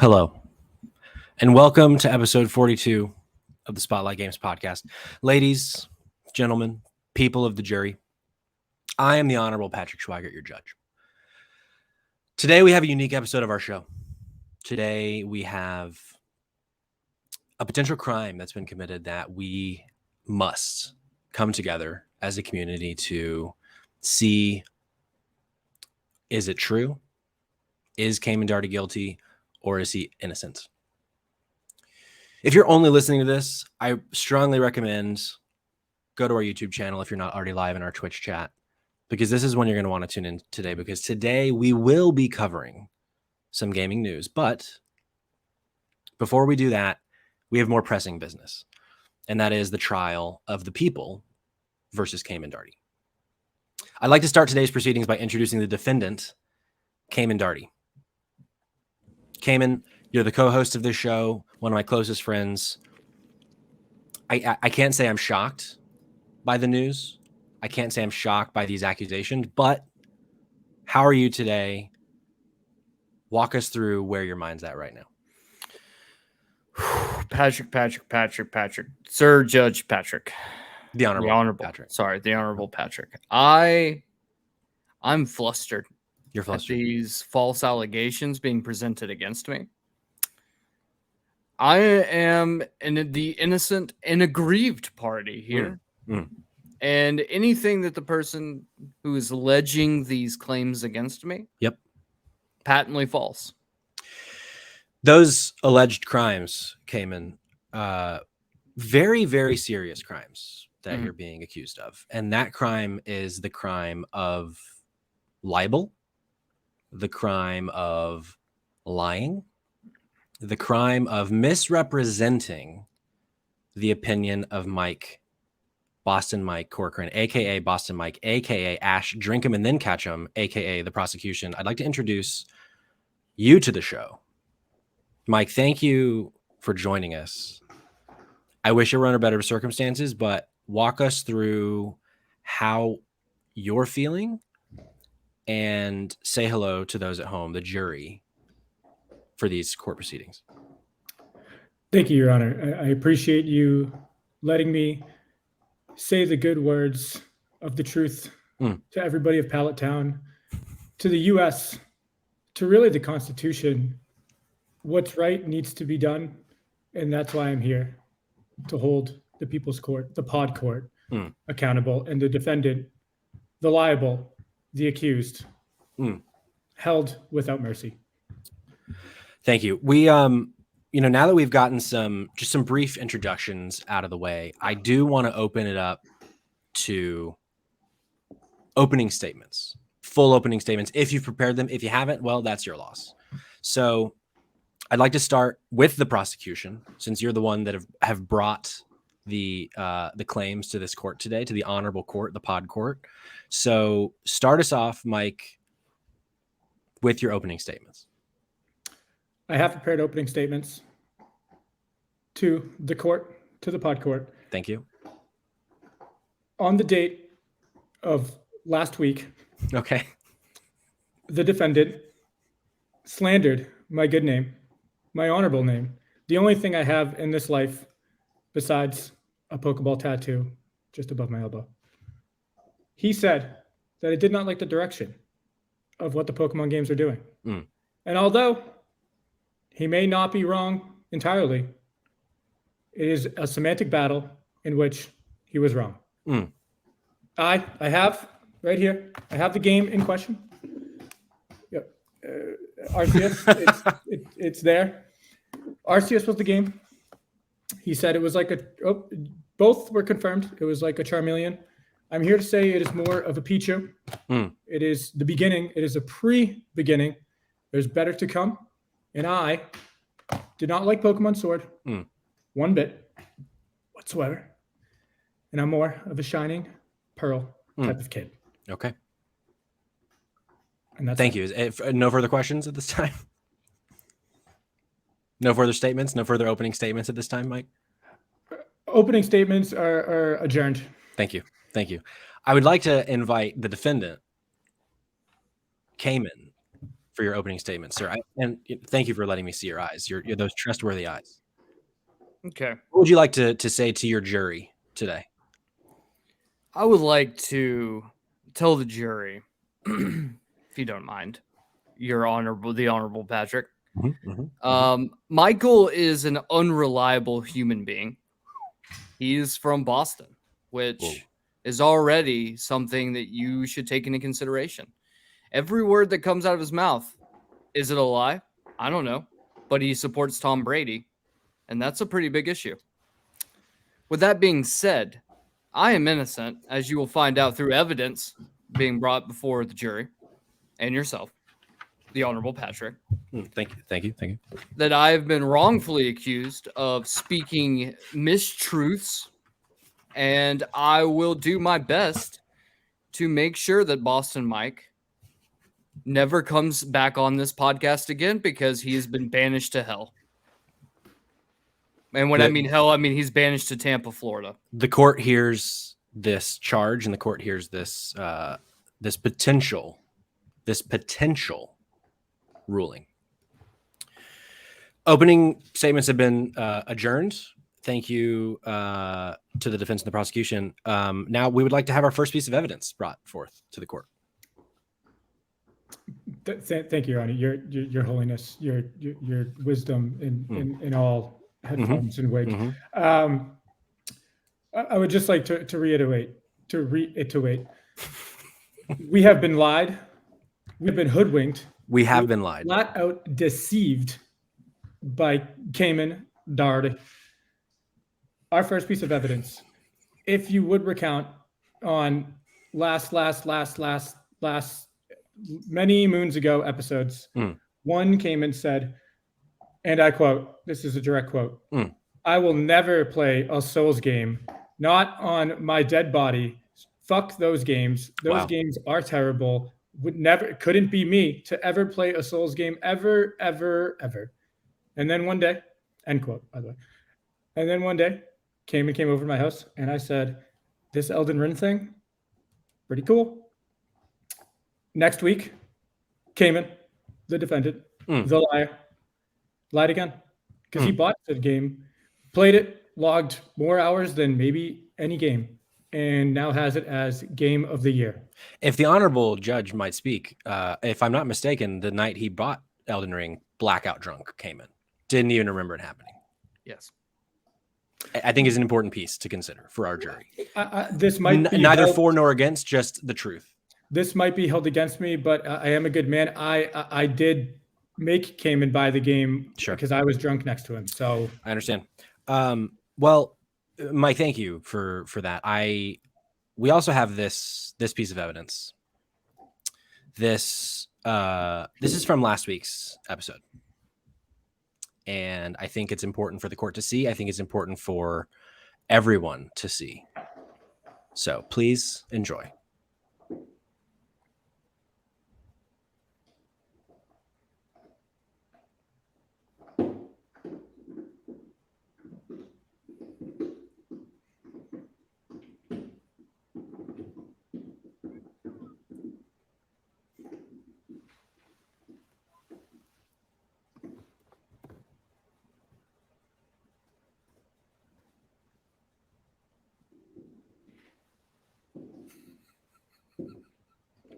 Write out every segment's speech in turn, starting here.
Hello, and welcome to episode 42 of the Spotlight Games podcast. Ladies, gentlemen, people of the jury, I am the Honorable Patrick Schweigert, your judge. Today we have a unique episode of our show. Today we have a potential crime that's been committed that we must come together as a community to see, is it true? Is Kamen Daugherty guilty, or is he innocent? If you're only listening to this, I strongly recommend go to our YouTube channel if you're not already live in our Twitch chat, because this is when you're going to want to tune in today, because today we will be covering some gaming news. But before we do that, we have more pressing business, and that is the trial of the people versus Kamen Daugherty. I'd like to start today's proceedings by introducing the defendant, Kamen Daugherty. Kamen, you're the co-host of this show, one of my closest friends. I can't say I'm shocked by the news. I can't say I'm shocked by these accusations, but how are you today? Walk us through where your mind's at right now. Patrick. Sir Judge Patrick. The Honorable Patrick. Sorry, the Honorable Patrick. I'm flustered. You're flustered. These false allegations being presented against me. I am the innocent and aggrieved party here. And anything that the person who is alleging these claims against me, patently false. Those alleged crimes, Kamen, very, very serious crimes that you're being accused of. And that crime is the crime of libel, the crime of lying, the crime of misrepresenting the opinion of Boston Mike Corcoran, aka Boston Mike, aka Ash Drink 'em and then catch 'em, aka the prosecution. I'd like to introduce you to the show. Mike, thank you for joining us. I wish it were under better circumstances, but walk us through how you're feeling and say hello to those at home, the jury, for these court proceedings. Thank you, Your Honor. I appreciate you letting me say the good words of the truth to everybody of Pallet Town, to the U.S., to really the Constitution. What's right needs to be done, and that's why I'm here, to hold the People's Court, the pod court, accountable, and the defendant, the liable, the accused, held without mercy. Thank you. We, now that we've gotten some brief introductions out of the way, I do want to open it up to opening statements, full opening statements. If you've prepared them, if you haven't, well, that's your loss. So I'd like to start with the prosecution, since you're the one that have brought the claims to this court today, to the honorable court, the pod court. So start us off, Mike, with your opening statements. I have prepared opening statements to the court, to the pod court. Thank you. On the date of last week, okay, the defendant slandered my good name, my honorable name, the only thing I have in this life besides a Pokeball tattoo just above my elbow. He said that I did not like the direction of what the Pokemon games are doing. And although he may not be wrong entirely, it is a semantic battle in which he was wrong. I have right here, I have the game in question. Arceus, it's there. Arceus was the game. He said it was like both were confirmed. It was like a Charmeleon. I'm here to say it is more of a Pichu. It is the beginning. It is a pre-beginning. There's better to come. And I did not like Pokemon Sword one bit whatsoever. And I'm more of a Shining Pearl type of kid. Okay. And that's Thank you. No further questions at this time? No further statements? No further opening statements at this time, Mike? Opening statements are adjourned. Thank you. Thank you. I would like to invite the defendant, Kamen, for your opening statement, sir. And thank you for letting me see your eyes. You're those trustworthy eyes. Okay. What would you like to say to your jury today? I would like to tell the jury, if you don't mind, the Honorable Patrick. Michael is an unreliable human being. He is from Boston, which is already something that you should take into consideration. Every word that comes out of his mouth, is it a lie? I don't know, but he supports Tom Brady, and that's a pretty big issue. With that being said, I am innocent, as you will find out through evidence being brought before the jury and yourself, the Honorable Patrick. Thank you. That I have been wrongfully accused of speaking mistruths, and I will do my best to make sure that Boston Mike never comes back on this podcast again, because he has been banished to hell. And when I mean hell, I mean he's banished to Tampa, Florida. The court hears this charge, and the court hears this this potential ruling. Opening statements have been adjourned. Thank you to the defense and the prosecution. Now we would like to have our first piece of evidence brought forth to the court. Thank you, Your Honor. Your Holiness, your wisdom in all headphones and wigs. I would just like to reiterate. We have been lied. We've been hoodwinked. We have been lied. Flat out deceived by Kamen Daugherty. Our first piece of evidence, if you would recount on last many moons ago episodes, one came and said, and I quote, this is a direct quote, I will never play a Souls game, not on my dead body. Fuck those games. Those games are terrible. Couldn't be me to ever play a Souls game ever. And then one day, end quote, by the way. And then one day, came over to my house, and I said, this Elden Ring thing, pretty cool. Next week, Kamen, the defendant, the liar, lied again. Because he bought the game, played it, logged more hours than maybe any game, and now has it as game of the year. If the honorable judge might speak, if I'm not mistaken, the night he bought Elden Ring, blackout drunk Kamen. Didn't even remember it happening. Yes. I think is an important piece to consider for our jury. This might be neither for nor against, just the truth. This might be held against me, but I am a good man. I did make Kamen buy the game because I was drunk next to him. So I understand. Well, Mike, thank you for that. We also have this piece of evidence. This is from last week's episode. And I think it's important for the court to see. I think it's important for everyone to see. So please enjoy.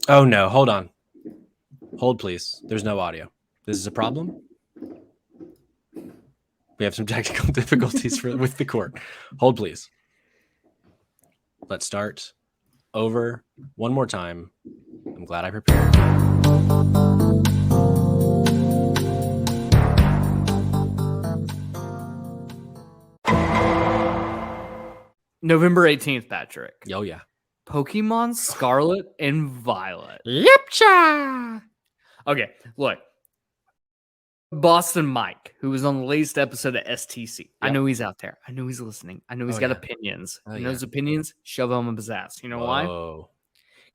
Oh, no. Hold on. Hold, please. There's no audio. This is a problem. We have some technical difficulties with the court. Hold, please. Let's start over one more time. I'm glad I prepared. November 18th, Patrick. Oh, yeah. Pokemon Scarlet and Violet. Yipcha! Okay, look. Boston Mike, who was on the latest episode of STC. Yep. I know he's out there. I know he's listening. I know he's got opinions. You know his opinions? Shove them up his ass. You know why?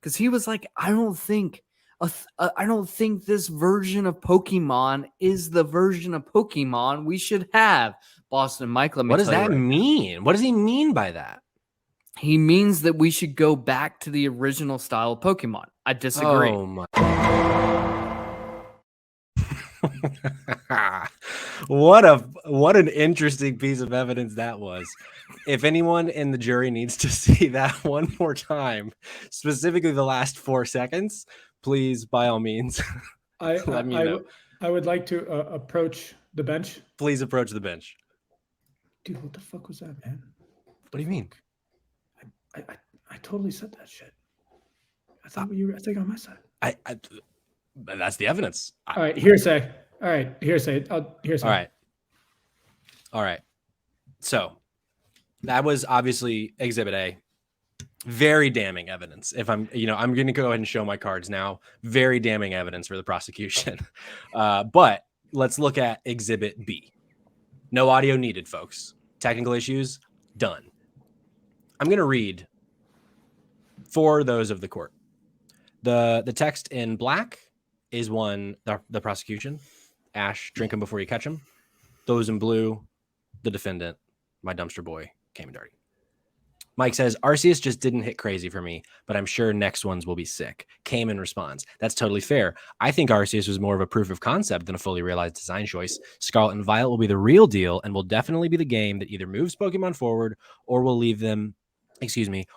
Because he was like, I don't think this version of Pokemon is the version of Pokemon we should have. Boston Mike, let me tell you. What does that mean? What does he mean by that? He means that we should go back to the original style of Pokemon. I disagree. Oh my. What an interesting piece of evidence that was. If anyone in the jury needs to see that one more time, specifically the last 4 seconds, please, by all means, let me know. I would like to approach the bench. Please approach the bench. Dude, what the fuck was that, man? What do you mean? I totally said that shit. I thought you were on my side. That's the evidence. All right, hearsay. All right, hearsay. Hearsay. All right. So that was obviously Exhibit A. Very damning evidence. If I'm going to go ahead and show my cards now. Very damning evidence for the prosecution. But let's look at Exhibit B. No audio needed, folks. Technical issues, done. I'm going to read for those of the court. The text in black is the prosecution. Ash, drink them before you catch them. Those in blue, the defendant, my dumpster boy, Kamen Daugherty. Mike says, Arceus just didn't hit crazy for me, but I'm sure next ones will be sick. Kamen responds, that's totally fair. I think Arceus was more of a proof of concept than a fully realized design choice. Scarlet and Violet will be the real deal and will definitely be the game that either moves Pokemon forward or will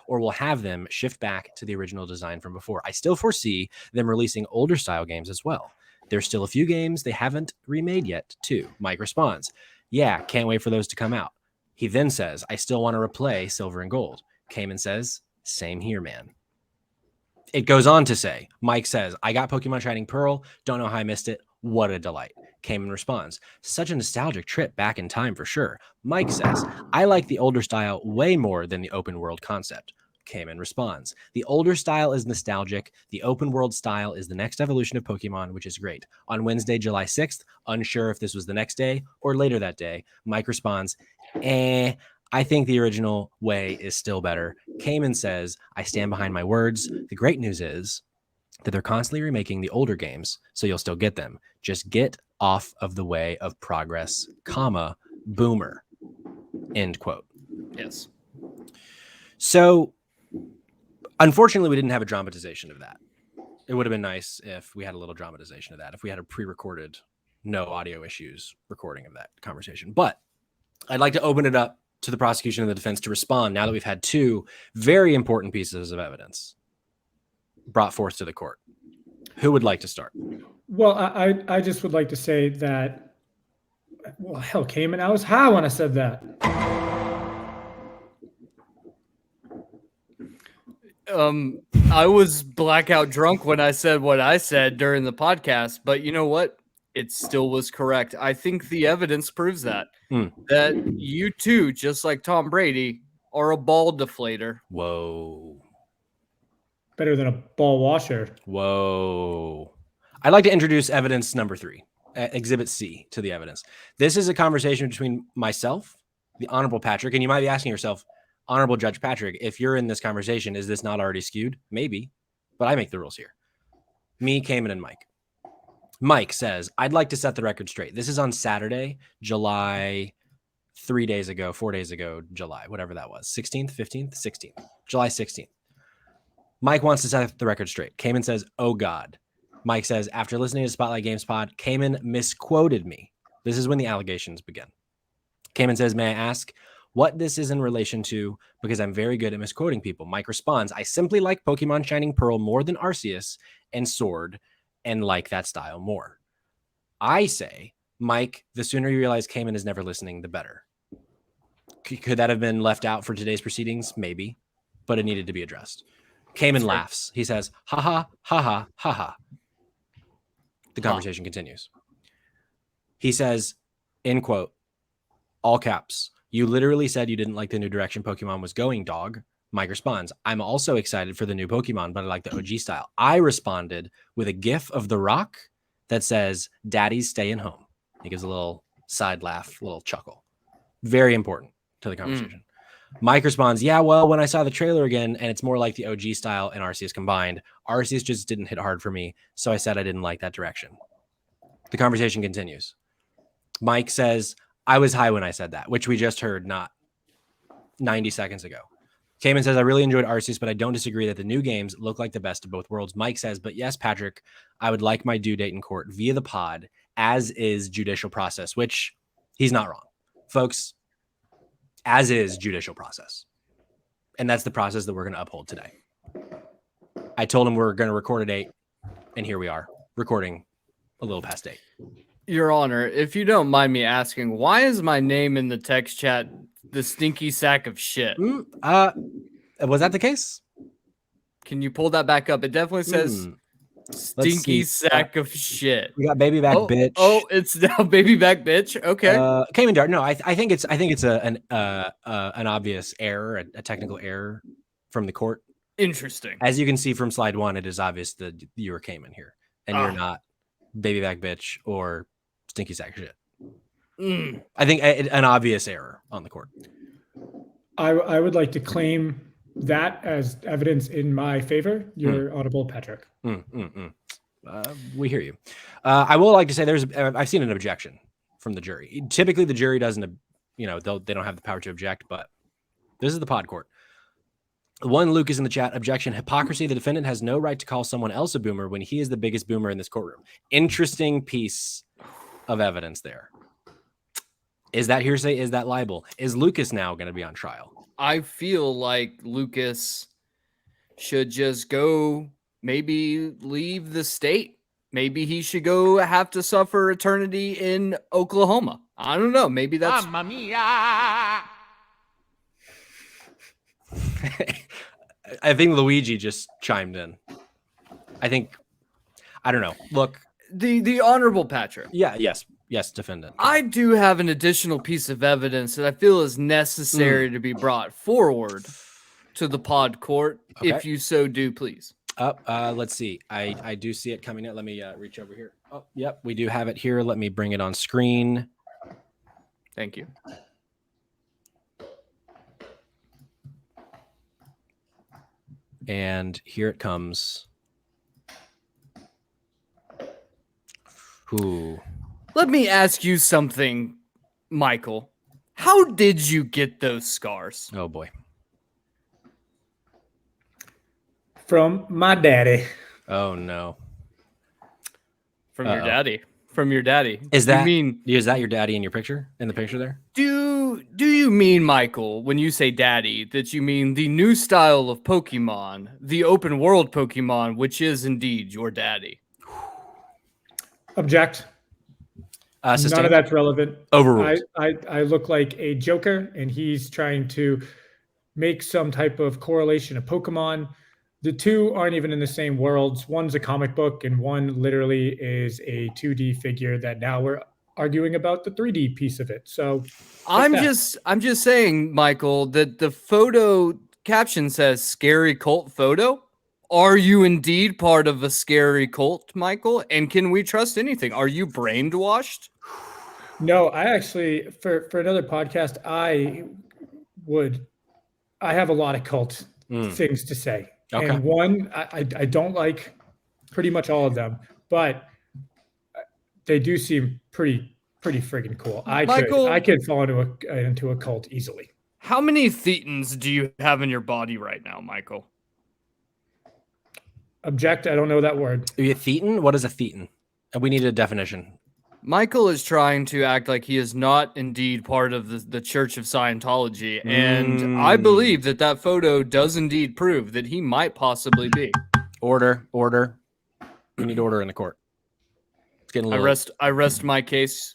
or will have them shift back to the original design from before. I still foresee them releasing older style games as well. There's still a few games they haven't remade yet, too. Mike responds, yeah, can't wait for those to come out. He then says, I still want to replay Silver and Gold. Kamen says, same here, man. It goes on to say, Mike says, I got Pokemon Shining Pearl. Don't know how I missed it. What a delight. Kamen responds, such a nostalgic trip back in time for sure. Mike says, I like the older style way more than the open world concept. Kamen responds, the older style is nostalgic. The open world style is the next evolution of Pokemon, which is great. On Wednesday, July 6th, unsure if this was the next day or later that day, Mike responds, I think the original way is still better. Kamen says, I stand behind my words. The great news is that they're constantly remaking the older games, so you'll still get them. Just get off of the way of progress, comma, boomer, end quote. Yes. So, unfortunately, we didn't have a dramatization of that. It would have been nice if we had a little dramatization of that, if we had a pre-recorded, no audio issues recording of that conversation. But I'd like to open it up to the prosecution and the defense to respond now that we've had two very important pieces of evidence brought forth to the court. Who would like to start? Well, I just would like to say that, well, hell, Kamen, I was high when I said that. I was blackout drunk when I said what I said during the podcast, but you know what? It still was correct. I think the evidence proves that. That you too, just like Tom Brady, are a ball deflator. Whoa. Better than a ball washer. Whoa. I'd like to introduce evidence number 3, Exhibit C to the evidence. This is a conversation between myself, the Honorable Patrick, and you might be asking yourself, Honorable Judge Patrick, if you're in this conversation, is this not already skewed? Maybe, but I make the rules here. Me, Kamen, and Mike. Mike says, I'd like to set the record straight. This is on Saturday, July 4 days ago, July, whatever that was. 16th, 15th, 16th, July 16th. Mike wants to set the record straight. Kamen says, oh God. Mike says, after listening to Spotlight Games Pod, Kamen misquoted me. This is when the allegations begin. Kamen says, may I ask what this is in relation to? Because I'm very good at misquoting people. Mike responds, I simply like Pokemon Shining Pearl more than Arceus and Sword and like that style more. I say, Mike, the sooner you realize Kamen is never listening, the better. Could that have been left out for today's proceedings? Maybe, but it needed to be addressed. Kamen laughs. He says, ha ha, ha ha, ha ha. The conversation continues. He says, end quote, all caps, you literally said you didn't like the new direction Pokemon was going, dog. Mike responds, I'm also excited for the new Pokemon, but I like the OG style. I responded with a gif of The Rock that says, Daddy's staying home. He gives a little side laugh, little chuckle. Very important to the conversation. Mike responds, yeah, well, when I saw the trailer again, and it's more like the OG style and Arceus combined, Arceus just didn't hit hard for me, so I said I didn't like that direction. The conversation continues. Mike says, I was high when I said that, which we just heard not 90 seconds ago. Kamen says, I really enjoyed Arceus, but I don't disagree that the new games look like the best of both worlds. Mike says, but yes, Patrick, I would like my due date in court via the pod as is judicial process, which he's not wrong, folks. As is judicial process, and that's the process that we're going to uphold today. I told him we're going to record at 8, and here we are recording a little past 8. Your Honor, if you don't mind me asking, why is my name in the text chat the stinky sack of shit? Was that the case? Can you pull that back up? It definitely says stinky sack of shit. We got baby back bitch. Oh, it's now baby back bitch. Okay. Kamen Daugherty. No, I think it's an obvious error, a technical error from the court. Interesting. As you can see from slide 1, it is obvious that you were Kamen here, and you're not baby back bitch or stinky sack of shit. I think an obvious error on the court. I would like to claim that as evidence in my favor, Your Honorable Patrick. We hear you. I will like to say I've seen an objection from the jury. Typically, the jury doesn't, they don't have the power to object, but this is the pod court. One Lucas in the chat, objection, hypocrisy. The defendant has no right to call someone else a boomer when he is the biggest boomer in this courtroom. Interesting piece of evidence there. Is that hearsay? Is that libel? Is Lucas now going to be on trial? I feel like Lucas should just go, maybe leave the state. Maybe he should go have to suffer eternity in Oklahoma. I don't know. Maybe that's... Mamma mia! I think Luigi just chimed in. I don't know. Look. The Honorable Patrick. Yes, defendant. I do have an additional piece of evidence that I feel is necessary to be brought forward to the pod court. Okay. If you so do, please. Let's see. I do see it coming in. Let me reach over here. Oh, yep. We do have it here. Let me bring it on screen. Thank you. And here it comes. Ooh. Let me ask you something, Michael. How did you get those scars? Oh, boy. From my daddy. Oh, no. From your daddy. From your daddy. Is that your daddy in your picture? In the picture there? Do you mean, Michael, when you say daddy, that you mean the new style of Pokemon, the open world Pokemon, which is indeed your daddy? Object. None of that's relevant. Overruled. I look like a Joker, and he's trying to make some type of correlation of Pokemon. The two aren't even in the same worlds. One's a comic book, and one literally is a 2D figure that now we're arguing about the 3D piece of it. So I'm just saying, Michael, that the photo caption says scary cult photo. Are you indeed part of a scary cult, Michael? And can we trust anything? Are you brainwashed? No, I actually, for another podcast, I have a lot of cult things to say. Okay. And one, I don't like pretty much all of them, but they do seem pretty friggin' cool. I could fall into a cult easily. How many thetans do you have in your body right now, Michael? Object, I don't know that word. Are you a thetan? What is a thetan? We need a definition. Michael is trying to act like he is not indeed part of the Church of Scientology, and I believe that photo does indeed prove that he might possibly be. Order. We need order in the court. It's getting a little... I rest my case.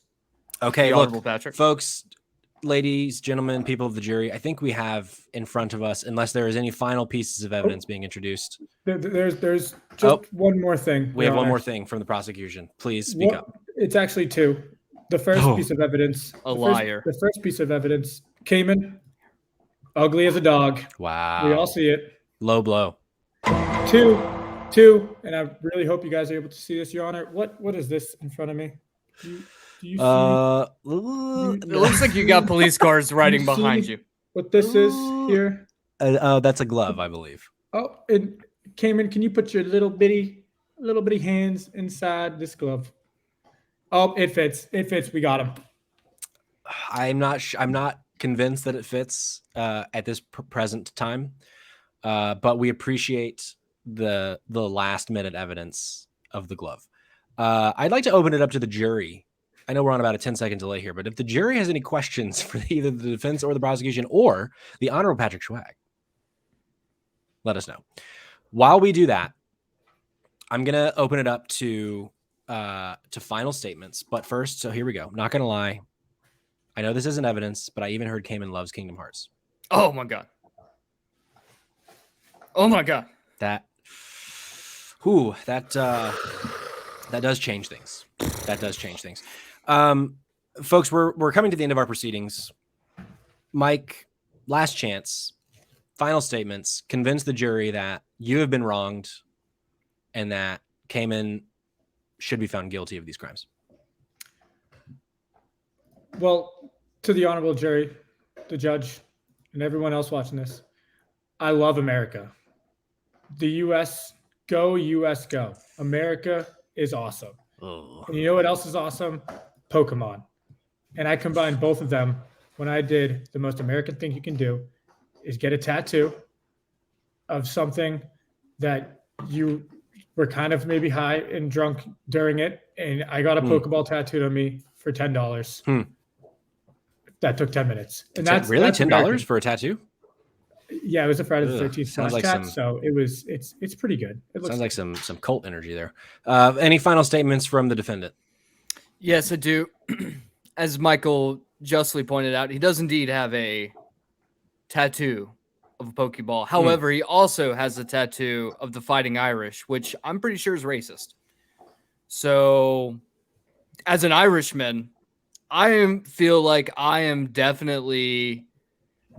Okay, look, Patrick. Folks, ladies, gentlemen, people of the jury, I think we have in front of us, unless there is any final pieces of evidence being introduced. There's just one more thing. We have one more thing from the prosecution. Please speak up. It's actually two. The first piece of evidence. Liar. The first piece of evidence. Kamen, ugly as a dog. Wow. We all see it. Low blow. Two, and I really hope you guys are able to see this, Your Honor. What is this in front of me? Do you see? It looks like you got police cars riding behind you. What this is here? That's a glove, I believe. Oh, and Kamen, can you put your little bitty hands inside this glove? Oh, it fits. We got him. I'm not convinced that it fits at this present time, but we appreciate the last minute evidence of the glove. I'd like to open it up to the jury. I know we're on about a 10-second delay here, but if the jury has any questions for either the defense or the prosecution or the Honorable Patrick Schwag, let us know. While we do that, I'm going to open it up to final statements. But first, so here we go. Not going to lie. I know this isn't evidence, but I even heard Kamen loves Kingdom Hearts. Oh, my God. Oh, my God. That does change things. That does change things. Folks, we're coming to the end of our proceedings. Mike, last chance, final statements, convince the jury that you have been wronged and that Kamen should be found guilty of these crimes. Well, to the honorable jury, the judge, and everyone else watching this, I love America. The U.S., go U.S., go. America is awesome. Oh. And you know what else is awesome? Pokemon. And I combined both of them when I did the most American thing you can do is get a tattoo of something that you were kind of maybe high and drunk during it. And I got a Pokeball tattooed on me for $10. That took 10 minutes. And that's really that's $10 American. For a tattoo? Yeah, it was a Friday the 13th sounds like tat, so it's pretty good. It sounds like some cult energy there. Any final statements from the defendant? Yes, I do. As Michael justly pointed out, he does indeed have a tattoo of a Pokeball. However, he also has a tattoo of the Fighting Irish, which I'm pretty sure is racist. So, as an Irishman, I feel like I am definitely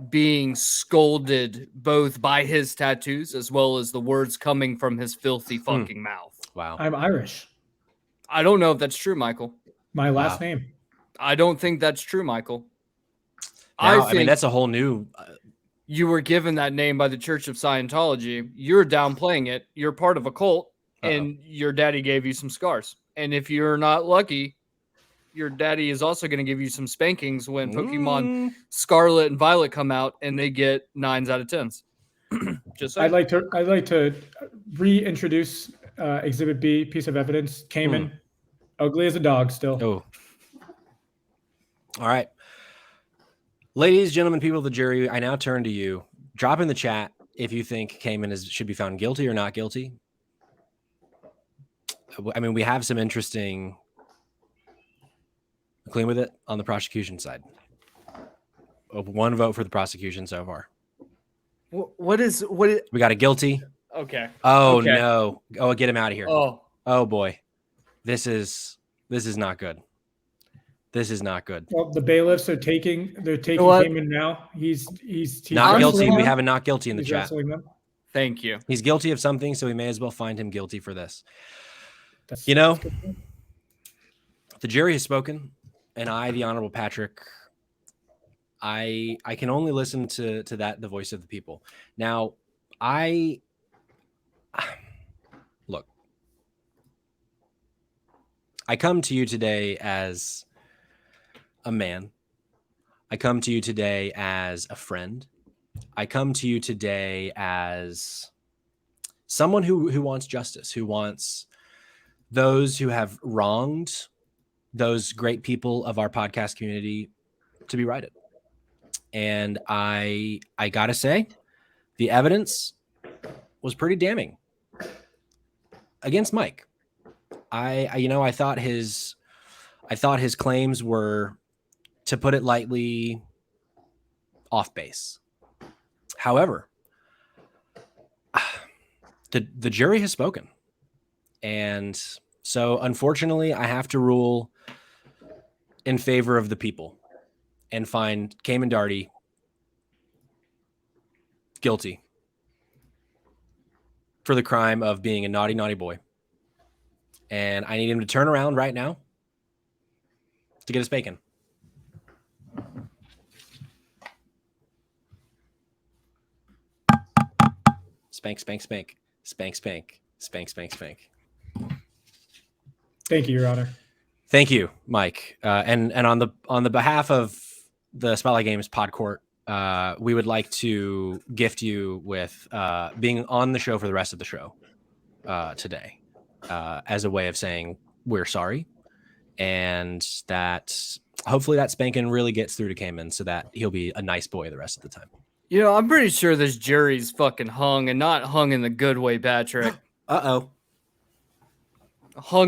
being scolded both by his tattoos as well as the words coming from his filthy fucking mouth. Wow. I'm Irish. I don't know if that's true, Michael. My last name. I don't think that's true, Michael. Now, I mean, that's a whole new... You were given that name by the Church of Scientology. You're downplaying it. You're part of a cult, and your daddy gave you some scars. And if you're not lucky, your daddy is also going to give you some spankings when Pokemon Scarlet and Violet come out, and they get 9s out of 10s. Just saying. I'd like to reintroduce Exhibit B, piece of evidence. Kamen, ugly as a dog still. Oh. All right. Ladies, gentlemen, people of the jury, I now turn to you. Drop in the chat if you think Kamen should be found guilty or not guilty. I mean, we have some interesting... Clean with it on the prosecution side. One vote for the prosecution so far. What is we got a guilty? Okay. Oh okay. No. Oh, get him out of here. Oh boy. This is not good. This is not good. Well, the bailiffs are taking Kamen now. He's not guilty. We have a not guilty in the chat. Thank you. He's guilty of something, so we may as well find him guilty for this. The jury has spoken, and I, the Honorable Patrick, I can only listen to the voice of the people. Now, look, I come to you today as a man. I come to you today as a friend. I come to you today as someone who wants justice, who wants those who have wronged those great people of our podcast community to be righted. And I gotta say, the evidence was pretty damning against Mike. I thought his claims were, to put it lightly, off base. However, the jury has spoken. And so, unfortunately, I have to rule in favor of the people and find Kamen Daugherty guilty for the crime of being a naughty, naughty boy. And I need him to turn around right now to get a spanking. Spank, spank, spank. Spank, spank. Spank, spank, spank. Thank you, Your Honor. Thank you, Mike. And on the behalf of the Spotlight Games Pod Court, we would like to gift you with being on the show for the rest of the show today, as a way of saying we're sorry, and that hopefully that spanking really gets through to Kamen so that he'll be a nice boy the rest of the time. I'm pretty sure this jury's fucking hung, and not hung in the good way, Patrick. Hung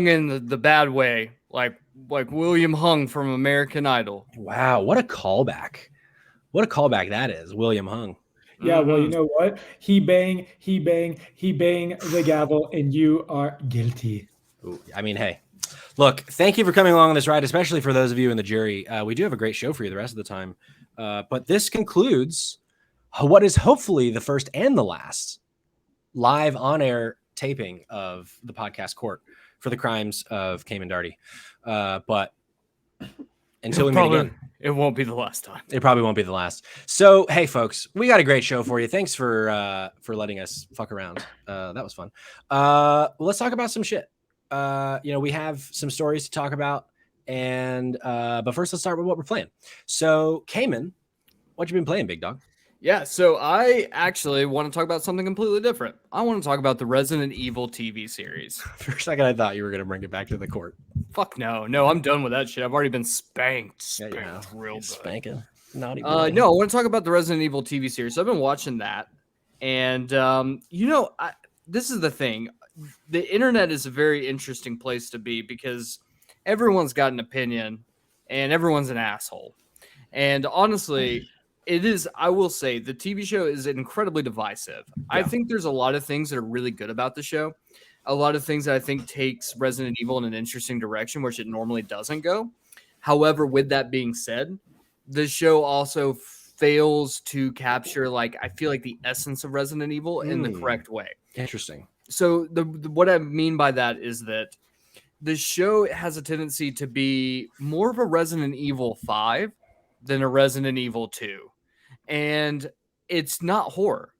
in the bad way, like William Hung from American Idol. Wow, what a callback. What a callback that is, William Hung. Yeah, well, you know what? He bang the gavel, and you are guilty. Ooh, I mean, hey, look, thank you for coming along on this ride, especially for those of you in the jury. We do have a great show for you the rest of the time. But this concludes what is hopefully the first and the last live on-air taping of the podcast Court for the crimes of Kamen Daugherty. But until we meet again, it won't be the last time. It probably won't be the last. So, hey, folks, we got a great show for you. Thanks for letting us fuck around. That was fun. Let's talk about some shit. We have some stories to talk about, and but first, let's start with what we're playing. So, Kamen, what you been playing, big dog? Yeah, so I actually want to talk about something completely different. I want to talk about the Resident Evil TV series. For a second, I thought you were going to bring it back to the court. Fuck no. No, I'm done with that shit. I've already been spanked real good. Spanking. Naughty boy. No, I want to talk about the Resident Evil TV series. So I've been watching that. And, this is the thing. The internet is a very interesting place to be because everyone's got an opinion and everyone's an asshole. And honestly... I will say, the TV show is incredibly divisive. Yeah. I think there's a lot of things that are really good about the show. A lot of things that I think takes Resident Evil in an interesting direction, which it normally doesn't go. However, with that being said, the show also fails to capture, I feel like the essence of Resident Evil in the correct way. Interesting. So what I mean by that is that the show has a tendency to be more of a Resident Evil 5 than a Resident Evil 2. And it's not horror.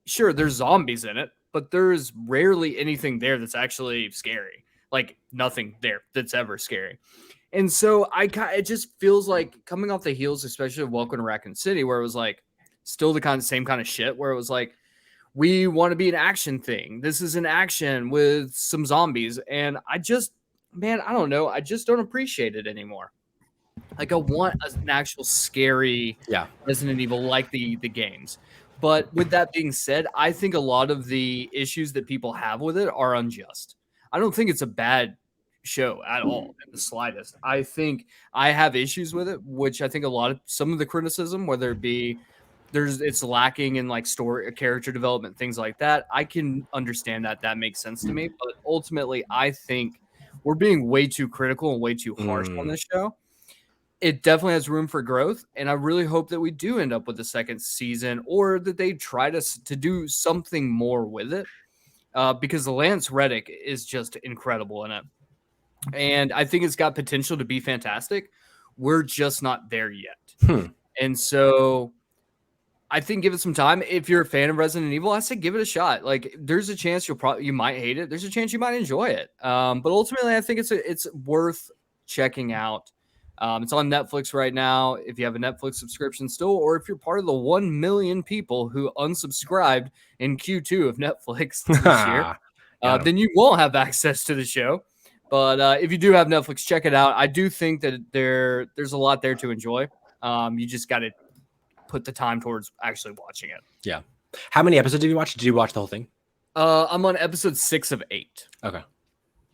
Sure, there's zombies in it, but there's rarely anything there that's actually scary. Nothing there that's ever scary. And so it just feels like coming off the heels, especially of Welcome to Raccoon City, where it was still the same kind of shit, where it was we want to be an action thing. This is an action with some zombies. And I don't know. I just don't appreciate it anymore. I want an actual scary Resident Evil like the games. But with that being said, I think a lot of the issues that people have with it are unjust. I don't think it's a bad show at all in the slightest. I think I have issues with it, which I think some of the criticism, whether it be it's lacking in story, character development, things like that. I can understand that. That makes sense to me. But ultimately, I think we're being way too critical and way too harsh on this show. It definitely has room for growth, and I really hope that we do end up with a second season, or that they try to do something more with it, because Lance Reddick is just incredible in it, and I think it's got potential to be fantastic. We're just not there yet, and so I think give it some time. If you're a fan of Resident Evil, I say give it a shot. There's a chance you might hate it. There's a chance you might enjoy it, but ultimately, I think it's worth checking out. It's on Netflix right now. If you have a Netflix subscription still, or if you're part of the 1 million people who unsubscribed in Q2 of Netflix this year, then you won't have access to the show. But if you do have Netflix, check it out. I do think that there's a lot there to enjoy. You just got to put the time towards actually watching it. Yeah. How many episodes did you watch? Did you watch the whole thing? I'm on episode 6 of 8. Okay.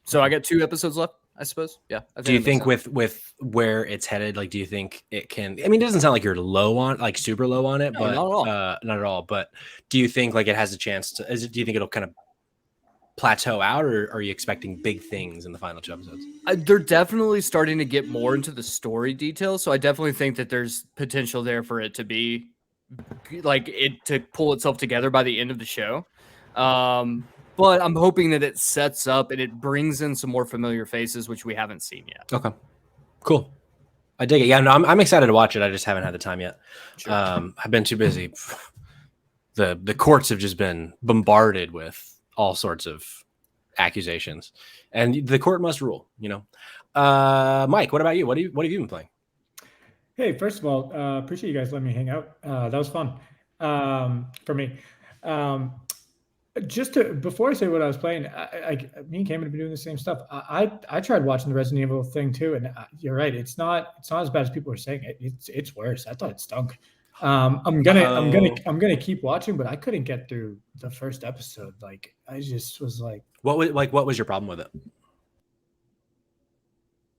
So I got 2 episodes left, I suppose. Yeah. Do you think with where it's headed, do you think it can? I mean, it doesn't sound like you're low on, super low on it, but not at all. But do you think it has a chance to? Do you think it'll kind of plateau out, or are you expecting big things in the final 2 episodes? They're definitely starting to get more into the story details, so I definitely think that there's potential there for it to be to pull itself together by the end of the show. But I'm hoping that it sets up and it brings in some more familiar faces, which we haven't seen yet. Okay, cool. I dig it. Yeah, no, I'm excited to watch it. I just haven't had the time yet. Sure. I've been too busy. The courts have just been bombarded with all sorts of accusations, and the court must rule. Mike, what about you? What have you been playing? Hey, first of all, appreciate you guys letting me hang out. That was fun for me. Just before I say what I was playing, me and Cameron have been doing the same stuff. I tried watching the Resident Evil thing too, and you're right. It's not as bad as people are saying. It's worse. I thought it stunk. I'm gonna keep watching, but I couldn't get through the first episode. Like I just was like, what was your problem with it?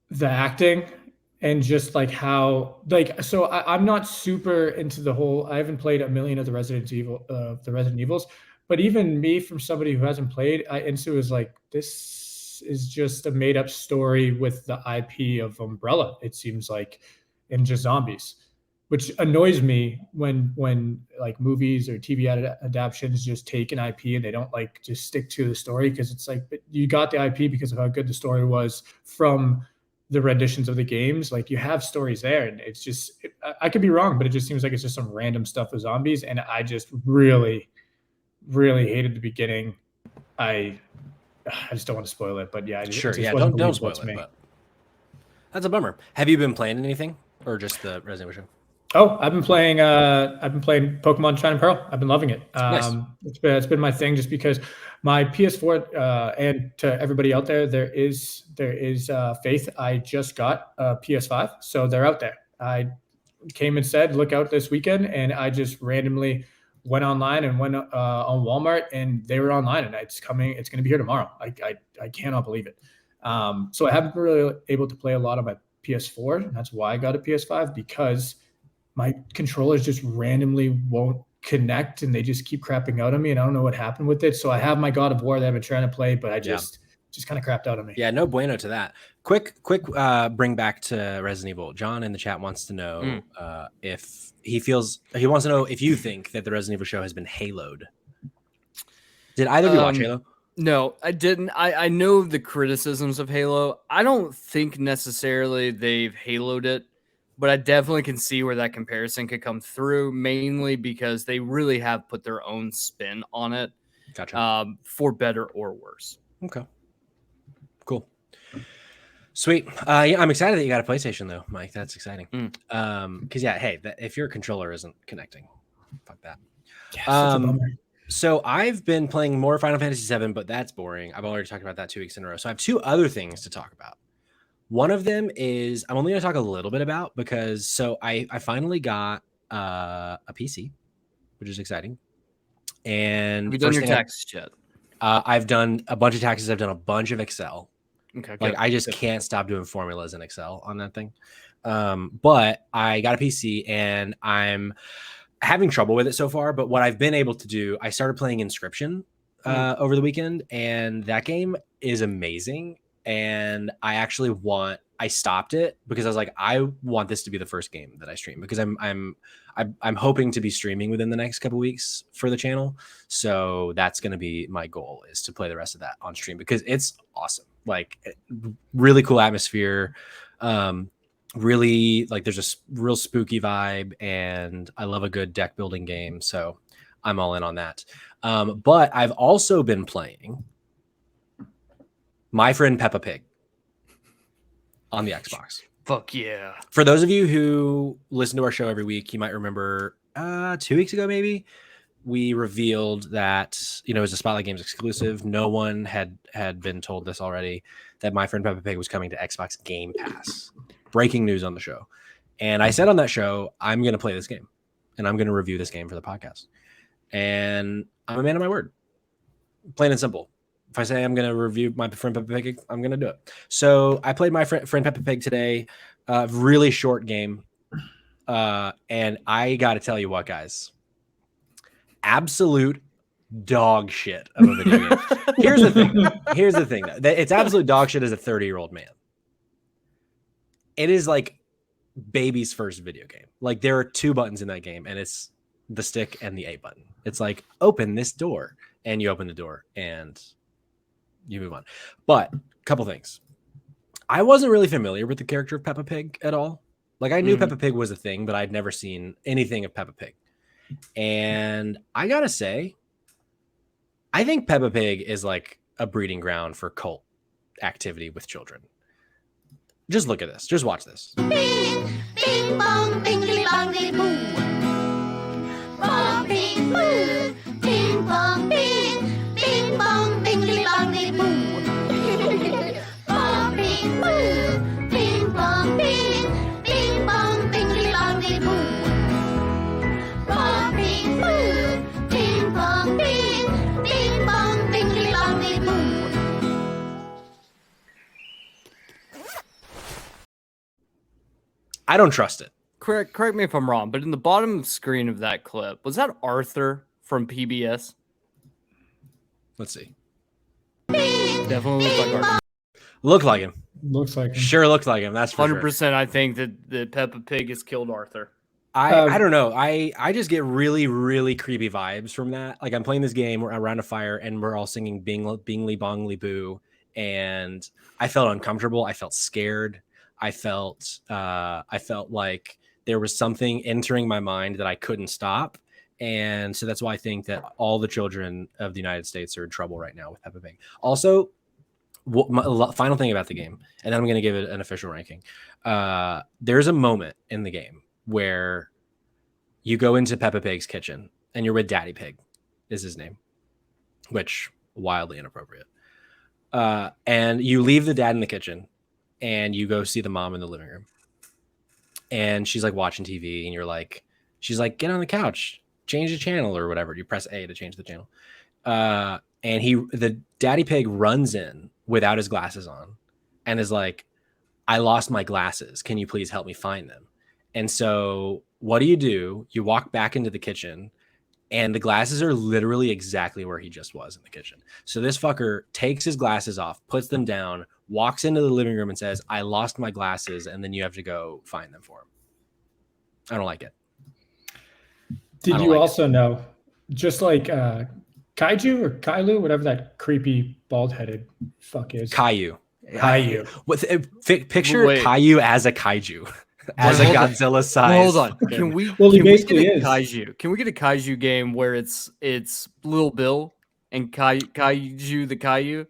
The acting and just like how so I'm not super into the whole. I haven't played a million of the Resident Evils, but even me, from somebody who hasn't played, I instantly was like, this is just a made up story with the IP of Umbrella. It seems like, and just zombies, which annoys me when like movies or TV adaptations just take an IP and they don't like just stick to the story, because it's like, but you got the IP because of how good the story was from the renditions of the games. Like you have stories there, and it's just I could be wrong, but it just seems like it's just some random stuff with zombies, and I just really hated the beginning. I just don't want to spoil it, but yeah, sure, yeah, don't spoil it. But that's a bummer. Have you been playing anything, or just the Resident Evil show? Oh, I've been playing Pokemon Shine and Pearl. I've been loving it. Nice. It's been my thing, just because my PS4 and to everybody out there, there is faith. I just got a PS5, so they're out there. I came and said, look out this weekend, and I just randomly went online and went on Walmart, and they were online, and it's coming. It's going to be here tomorrow. I cannot believe it. So I haven't been really able to play a lot on my PS4. And that's why I got a PS5, because my controllers just randomly won't connect, and they just keep crapping out on me, and I don't know what happened with it. So I have my God of War that I've been trying to play, but I just kind of crapped out on me. Yeah, no bueno to that. Quick bring back to Resident Evil. John in the chat wants to know if he wants to know if you think that the Resident Evil show has been haloed. Did either of you watch Halo? No, I didn't. I know the criticisms of Halo. I don't think necessarily they've haloed it, but I definitely can see where that comparison could come through, mainly because they really have put their own spin on it. Gotcha. For better or worse. Okay. Cool. Sweet. Yeah, I'm excited that you got a PlayStation though, Mike. That's exciting. Because if your controller isn't connecting, fuck that. Yeah, so I've been playing more Final Fantasy VII, but that's boring. I've already talked about that 2 weeks in a row. So I have two other things to talk about. One of them is I'm only going to talk a little bit about, because I finally got a PC, which is exciting. And have you done your taxes yet? I've done a bunch of taxes. I've done a bunch of Excel. Okay. Like I just can't stop doing formulas in Excel on that thing. But I got a PC and I'm having trouble with it so far. But what I've been able to do, I started playing Inscription over the weekend, and that game is amazing. And I stopped it because I was like, I want this to be the first game that I stream, because I'm hoping to be streaming within the next couple weeks for the channel. So that's going to be my goal, is to play the rest of that on stream, because it's awesome. Like really cool atmosphere. Really, like there's a real spooky vibe, and I love a good deck building game. So I'm all in on that. But I've also been playing My Friend Peppa Pig on the Xbox. Fuck yeah. For those of you who listen to our show every week, you might remember 2 weeks ago, maybe, we revealed that, it was a Spotlight Games exclusive. No one had been told this already, that My Friend Peppa Pig was coming to Xbox Game Pass. Breaking news on the show. And I said on that show, I'm going to play this game, and I'm going to review this game for the podcast. And I'm a man of my word. Plain and simple. If I say I'm going to review My Friend Peppa Pig, I'm going to do it. So I played My Friend Peppa Pig today. Really short game. And I got to tell you what, guys. Absolute dog shit of a video game. Here's the thing. It's absolute dog shit as a 30-year-old man. It is like baby's first video game. Like there are 2 buttons in that game, and it's the stick and the A button. It's like, open this door, and you open the door and you move on. But a couple things. I wasn't really familiar with the character of Peppa Pig at all. Like I knew Peppa Pig was a thing, but I'd never seen anything of Peppa Pig. And I gotta say, I think Peppa Pig is like a breeding ground for cult activity with children. Just look at this. Just watch this. Bing, bing, bong, bingly, bongly, boo. Bong, bing, boo. Bing, bong, bing. I don't trust it. Correct me if I'm wrong, but in the bottom screen of that clip, was that Arthur from PBS? Let's see. Definitely looked like Arthur. Looked like him. Looks like him. Sure looked like him. That's for 100%. sure. I think that Peppa Pig has killed Arthur. I don't know. I just get really, really creepy vibes from that. Like I'm playing this game, we're around a fire, and we're all singing Bingly Bongly Boo. And I felt uncomfortable. I felt scared. I felt like there was something entering my mind that I couldn't stop. And so that's why I think that all the children of the United States are in trouble right now with Peppa Pig. Also, final thing about the game, and then I'm going to give it an official ranking. There's a moment in the game where you go into Peppa Pig's kitchen and you're with Daddy Pig is his name, which wildly inappropriate. And you leave the dad in the kitchen and you go see the mom in the living room. And she's like watching TV and she's like, get on the couch, change the channel or whatever. You press A to change the channel. And the Daddy Pig runs in without his glasses on and is like, I lost my glasses. Can you please help me find them? And so what do? You walk back into the kitchen and the glasses are literally exactly where he just was in the kitchen. So this fucker takes his glasses off, puts them down, walks into the living room and says, I lost my glasses. And then you have to go find them for him. I don't like it. Did you also know, just like Kaiju or Kailu, whatever that creepy bald-headed fuck is. Kaiju. Picture Wait. Kaiju as a kaiju. As a Godzilla size. Hold on. Can we Well, he can we get basically a is. kaiju? Can we get a kaiju game where it's Little Bill and Kaiju the Kaiju?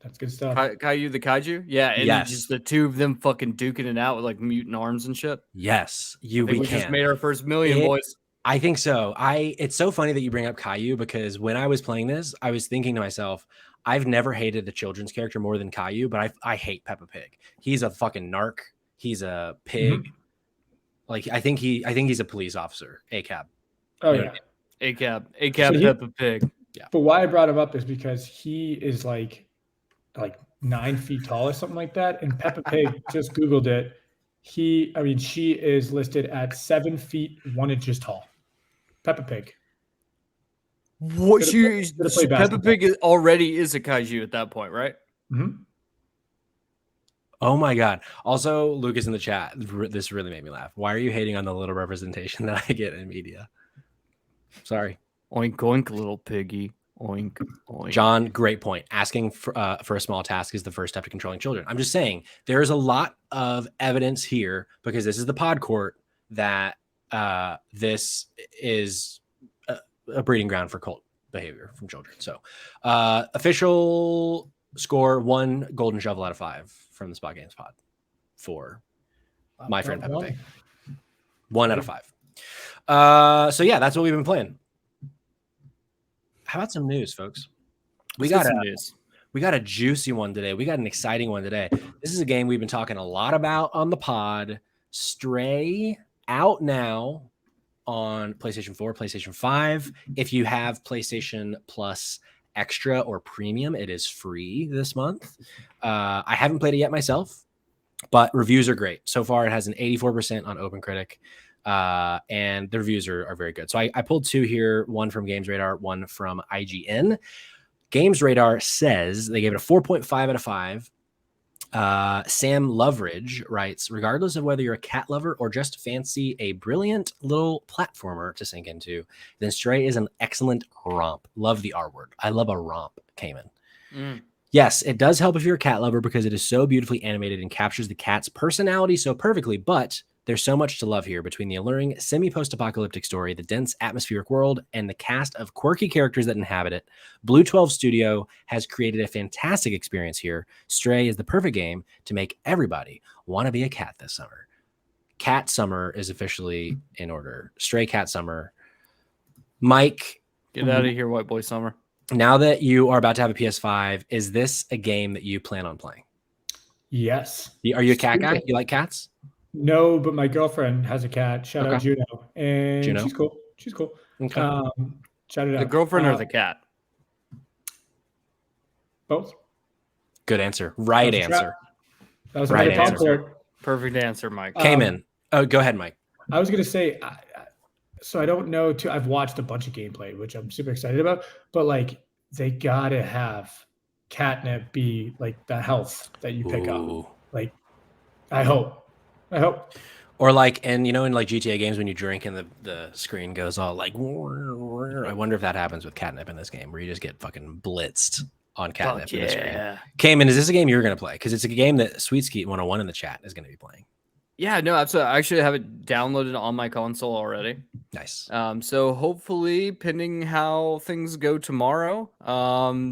That's good stuff. Kaiju the Kaiju? Yeah, and Yes. just the two of them fucking duking it out with like mutant arms and shit. Yes, We just made our first million, boys. I think so. It's so funny that you bring up Caillou because when I was playing this, I was thinking to myself, I've never hated the children's character more than Caillou, but I hate Peppa Pig. He's a fucking narc. He's a pig. Mm-hmm. Like I think he's a police officer. ACAB. Oh, You know yeah. what I mean? ACAB So Peppa Pig. But why I brought him up is because he is like 9 feet tall or something like that. And Peppa Pig, just Googled it. She is listed at 7 feet 1 inches tall. Peppa Pig. What Should've played Peppa basketball. Pig already is a kaiju at that point, right? Mm-hmm. Oh my God. Also, Lucas in the chat, this really made me laugh. Why are you hating on the little representation that I get in media? Sorry. Oink oink, little piggy. Oink oink. John, great point. Asking for a small task is the first step to controlling children. I'm just saying there is a lot of evidence here because this is the pod court that this is a breeding ground for cult behavior from children. So official score 1 golden shovel out of 5 from the Spot Games pod for my friend Peppa Pig. 1 out of 5. So yeah, that's what we've been playing. How about some news, folks? We got a juicy one today. We got an exciting one today. This is a game we've been talking a lot about on the pod. Stray, out now on PlayStation 4, PlayStation 5. If you have PlayStation Plus Extra or Premium, it is free this month. I haven't played it yet myself, but reviews are great. So far, it has an 84% on OpenCritic. And the reviews are very good. So I pulled 2 here, one from Games Radar, one from IGN. Games Radar says they gave it a 4.5 out of 5. Sam Loveridge writes, regardless of whether you're a cat lover or just fancy a brilliant little platformer to sink into, then Stray is an excellent romp. Love the R word. I love a romp, Kamen. Yes, it does help if you're a cat lover because it is so beautifully animated and captures the cat's personality so perfectly, but there's so much to love here between the alluring semi-post-apocalyptic story, the dense atmospheric world, and the cast of quirky characters that inhabit it. Blue 12 Studio has created a fantastic experience here. Stray is the perfect game to make everybody want to be a cat this summer. Cat Summer is officially in order. Stray Cat Summer. Mike. Get out of here, White Boy Summer. Now that you are about to have a PS5, is this a game that you plan on playing? Yes. Are you a cat guy? You like cats? No, but my girlfriend has a cat. Shout out Juno. And Juno? she's cool. She's cool. Okay. Shout it out. The girlfriend or the cat? Both. Good answer. Right That was a answer. trap. That was Right another pod answer. court. Perfect answer, Mike. Kamen. Oh, go ahead, Mike. I was gonna say, so I don't know. I've watched a bunch of gameplay, which I'm super excited about. But like, they gotta have catnip be like the health that you pick Ooh. up. Like, I hope. Or like, and you know, in like GTA games, when you drink and the screen goes all like, I wonder if that happens with catnip in this game, where you just get fucking blitzed on catnip in the screen. Kamen, is this a game you're going to play? Because it's a game that Sweet Skeet 101 in the chat is going to be playing. Yeah, no, absolutely. I actually have it downloaded on my console already. Nice. So hopefully, pending how things go tomorrow,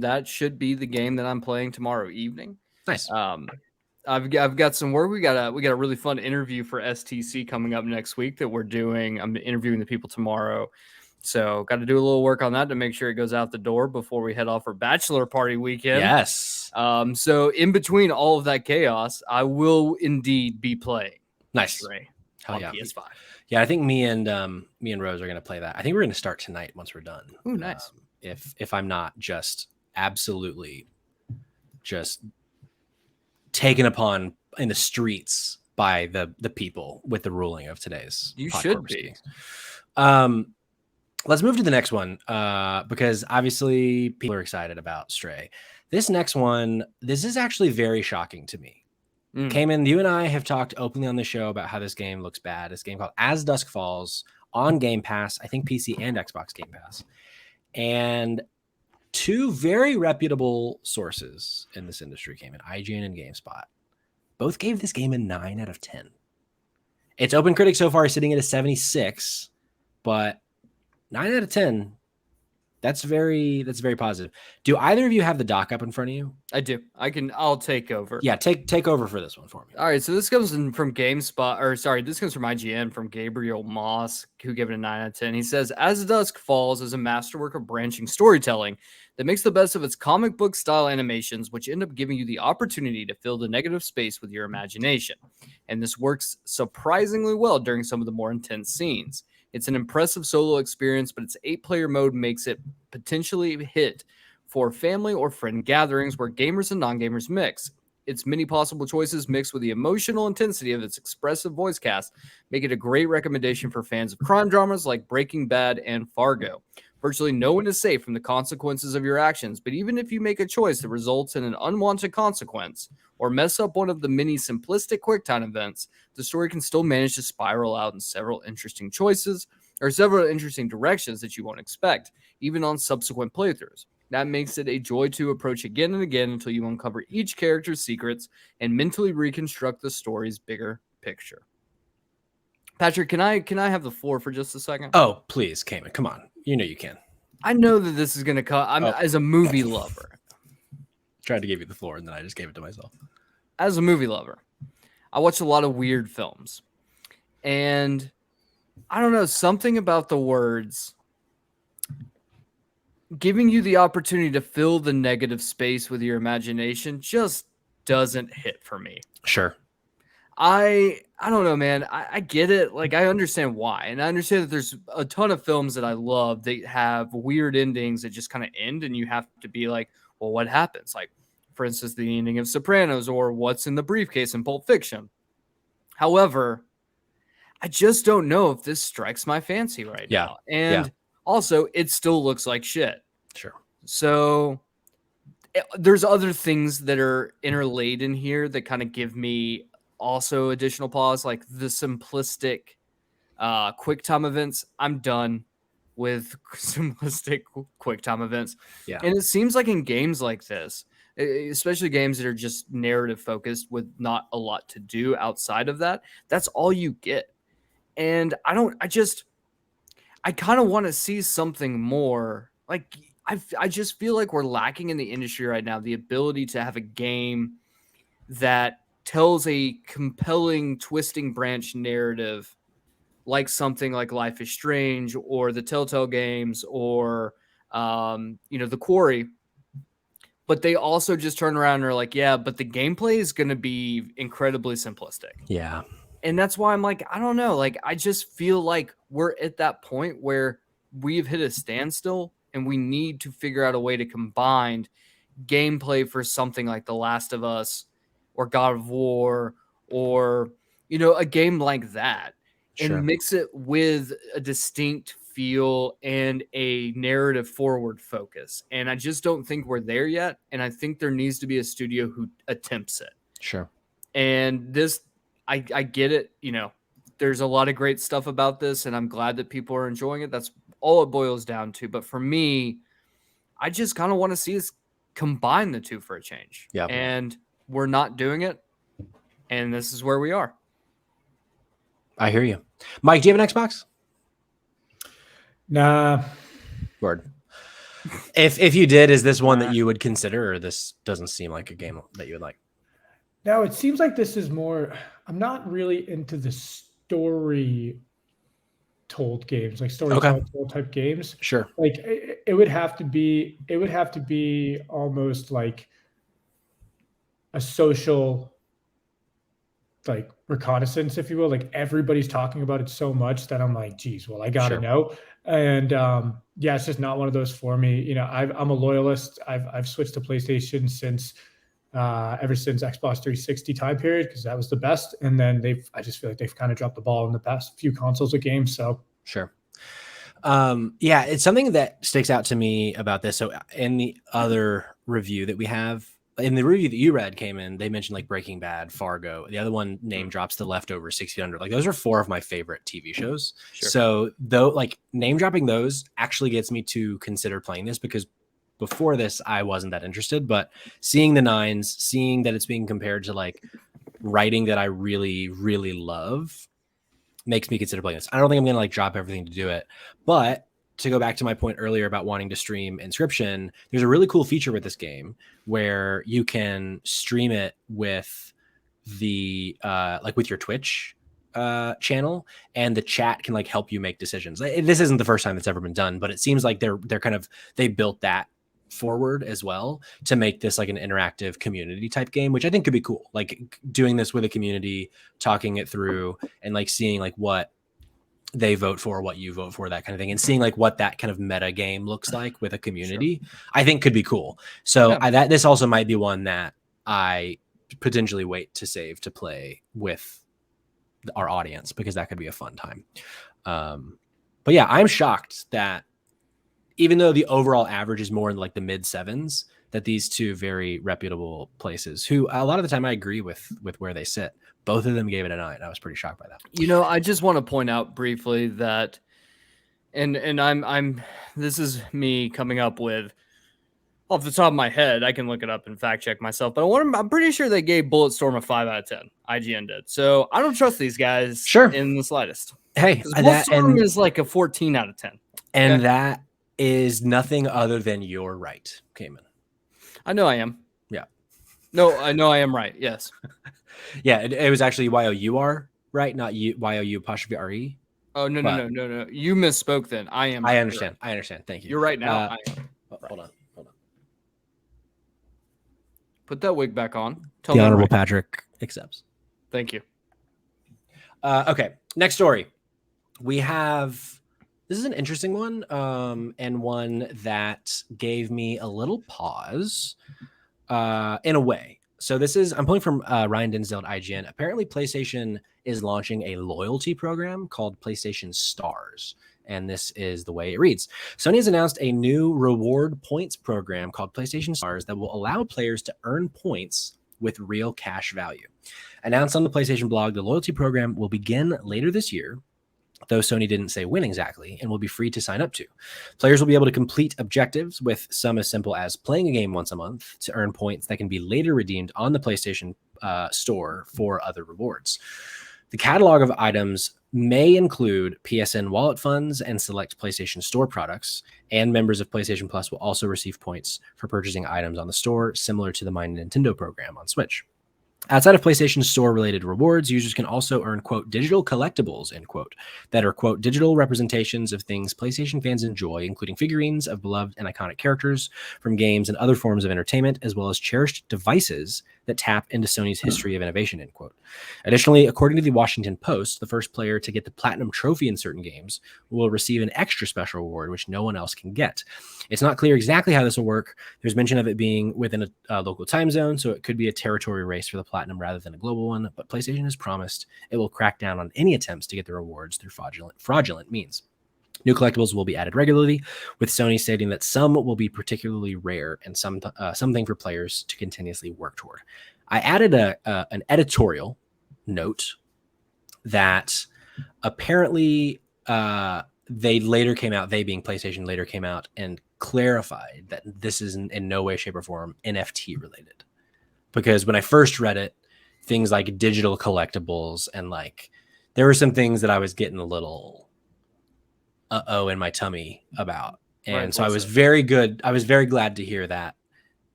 that should be the game that I'm playing tomorrow evening. Nice. I've got some work. We got a really fun interview for STC coming up next week that we're doing. I'm interviewing the people tomorrow, so got to do a little work on that to make sure it goes out the door before we head off for bachelor party weekend. Yes. So in between all of that chaos, I will indeed be playing. Nice. On PS5. Yeah, I think me and Rose are going to play that. I think we're going to start tonight once we're done. Ooh, nice. If I'm not just absolutely just taken upon in the streets by the people with the ruling of today's. You should be. Let's move to the next one because obviously people are excited about Stray. This next one, this is actually very shocking to me. Kamen, you and I have talked openly on the show about how this game looks bad. This game called As Dusk Falls on Game Pass, I think PC and Xbox Game Pass. And two very reputable sources in this industry, Kamen, IGN and GameSpot, both gave this game a 9 out of 10. Its Open Critic so far is sitting at a 76, but 9 out of 10, that's very positive. Do either of you have the doc up in front of you? I do. I'll take over. Yeah, take over for this one for me. All right, so this comes from GameSpot, this comes from IGN from Gabriel Moss, who gave it a 9 out of 10. He says, As Dusk Falls is a masterwork of branching storytelling that makes the best of its comic book style animations, which end up giving you the opportunity to fill the negative space with your imagination. And this works surprisingly well during some of the more intense scenes. It's an impressive solo experience, but its 8-player mode makes it potentially hit for family or friend gatherings where gamers and non-gamers mix. Its many possible choices mixed with the emotional intensity of its expressive voice cast make it a great recommendation for fans of crime dramas like Breaking Bad and Fargo. Virtually no one is safe from the consequences of your actions, but even if you make a choice that results in an unwanted consequence or mess up one of the many simplistic QuickTime events, the story can still manage to spiral out in several interesting directions that you won't expect, even on subsequent playthroughs. That makes it a joy to approach again and again until you uncover each character's secrets and mentally reconstruct the story's bigger picture. Patrick, can I have the floor for just a second? Oh, please, Kamen, come on. You know you can. I know that this is going to come. As a movie lover. Tried to give you the floor, and then I just gave it to myself. As a movie lover, I watch a lot of weird films. And I don't know, something about the words giving you the opportunity to fill the negative space with your imagination just doesn't hit for me. Sure. I don't know, man. I get it. Like, I understand why. And I understand that there's a ton of films that I love that have weird endings that just kind of end and you have to be like, well, what happens? Like, for instance, the ending of Sopranos or What's in the Briefcase in Pulp Fiction. However, I just don't know if this strikes my fancy right now. And also, it still looks like shit. Sure. So there's other things that are interlaid in here that kind of give me also additional pause, like the simplistic QuickTime events. I'm done with simplistic QuickTime events. Yeah. And it seems like in games like this, especially games that are just narrative focused with not a lot to do outside of that, that's all you get. And I kind of want to see something more. Like, I just feel like we're lacking in the industry right now the ability to have a game that tells a compelling twisting branch narrative, like something like Life is Strange or the Telltale games or the Quarry. But they also just turn around and are like, yeah, but the gameplay is going to be incredibly simplistic. Yeah. And that's why I'm like, I don't know. Like, I just feel like we're at that point where we've hit a standstill and we need to figure out a way to combine gameplay for something like The Last of Us or God of War or, a game like that, and mix it with a distinct feel and a narrative forward focus. And I just don't think we're there yet. And I think there needs to be a studio who attempts it. Sure. And this, I get it. There's a lot of great stuff about this, and I'm glad that people are enjoying it. That's all it boils down to. But for me, I just kind of want to see us combine the two for a change. Yeah. And we're not doing it. And this is where we are. I hear you. Mike, do you have an Xbox? Nah. Word. If you did, is this one that you would consider, or this doesn't seem like a game that you would like? No, it seems like this is more. I'm not really into the story told games, like storytelling type games. Sure. Like it would have to be. It would have to be almost like a social, like reconnaissance, if you will. Like everybody's talking about it so much that I'm like, geez, well, I gotta know. And yeah, it's just not one of those for me. I'm a loyalist. I've switched to PlayStation since ever since Xbox 360 time period, because that was the best. And then I just feel like they've kind of dropped the ball in the past few consoles of games. So sure. Yeah, it's something that sticks out to me about this. So in the other review that we have, in the review that you read, Kamen, they mentioned like Breaking Bad, Fargo. The other one name drops The Leftovers, 1600. Like those are 4 of my favorite TV shows. Sure. So though, like name dropping those actually gets me to consider playing this, because before this I wasn't that interested. But seeing the 9s, seeing that it's being compared to like writing that I really, really love, makes me consider playing this. I don't think I'm gonna like drop everything to do it, but to go back to my point earlier about wanting to stream Inscription, there's a really cool feature with this game where you can stream it with the like with your Twitch channel, and the chat can like help you make decisions. This isn't the first time it's ever been done, but it seems like they built that forward as well to make this like an interactive community type game, which I think could be cool. Like doing this with a community, talking it through, and like seeing like what they vote for, what you vote for, that kind of thing, and seeing like what that kind of meta game looks like with a community, I think could be cool. So this also might be one that I potentially wait to save to play with our audience, because that could be a fun time. But yeah, I'm shocked that even though the overall average is more in like the mid 7s, that these two very reputable places, who a lot of the time I agree with where they sit, both of them gave it a 9. I was pretty shocked by that. I just want to point out briefly that, and I'm this is me coming up with off the top of my head. I can look it up and fact check myself, but I'm pretty sure they gave Bulletstorm a 5 out of 10. IGN did. So I don't trust these guys in the slightest. Hey, Bulletstorm is like a 14 out of 10. And that is nothing other than you're right, Kamen. I know I am. Yeah. No, I know I am right. Yes. Yeah, it was actually YOUR, right? Not YOU''RE. Oh, no. You misspoke then. I am. I understand. Right. I understand. Thank you. You're right now. I am. Hold on. Put that wig back on. The Honorable Patrick accepts. Thank you. Okay, next story. We have... This is an interesting one, and one that gave me a little pause in a way. So I'm pulling from Ryan Dinsdale at IGN. Apparently, PlayStation is launching a loyalty program called PlayStation Stars, and this is the way it reads. Sony has announced a new reward points program called PlayStation Stars that will allow players to earn points with real cash value. Announced on the PlayStation blog, the loyalty program will begin later this year, though Sony didn't say when exactly, and will be free to sign up to. Players will be able to complete objectives, with some as simple as playing a game once a month to earn points that can be later redeemed on the PlayStation Store for other rewards. The catalog of items may include PSN wallet funds and select PlayStation Store products, and members of PlayStation Plus will also receive points for purchasing items on the store, similar to the My Nintendo program on Switch. Outside of PlayStation Store-related rewards, users can also earn, quote, digital collectibles, end quote, that are, quote, digital representations of things PlayStation fans enjoy, including figurines of beloved and iconic characters from games and other forms of entertainment, as well as cherished devices that tap into Sony's history of innovation, end quote. Additionally, according to the Washington Post, the first player to get the platinum trophy in certain games will receive an extra special reward, which no one else can get. It's not clear exactly how this will work. There's mention of it being within a local time zone, so it could be a territory race for the platinum rather than a global one, but PlayStation has promised it will crack down on any attempts to get the rewards through fraudulent means. New collectibles will be added regularly, with Sony stating that some will be particularly rare and something for players to continuously work toward. I added an editorial note that apparently they being PlayStation, later came out and clarified that this is in no way, shape, or form NFT related. Because when I first read it, things like digital collectibles and like there were some things that I was getting a little in my tummy about. And right, so I was very glad to hear that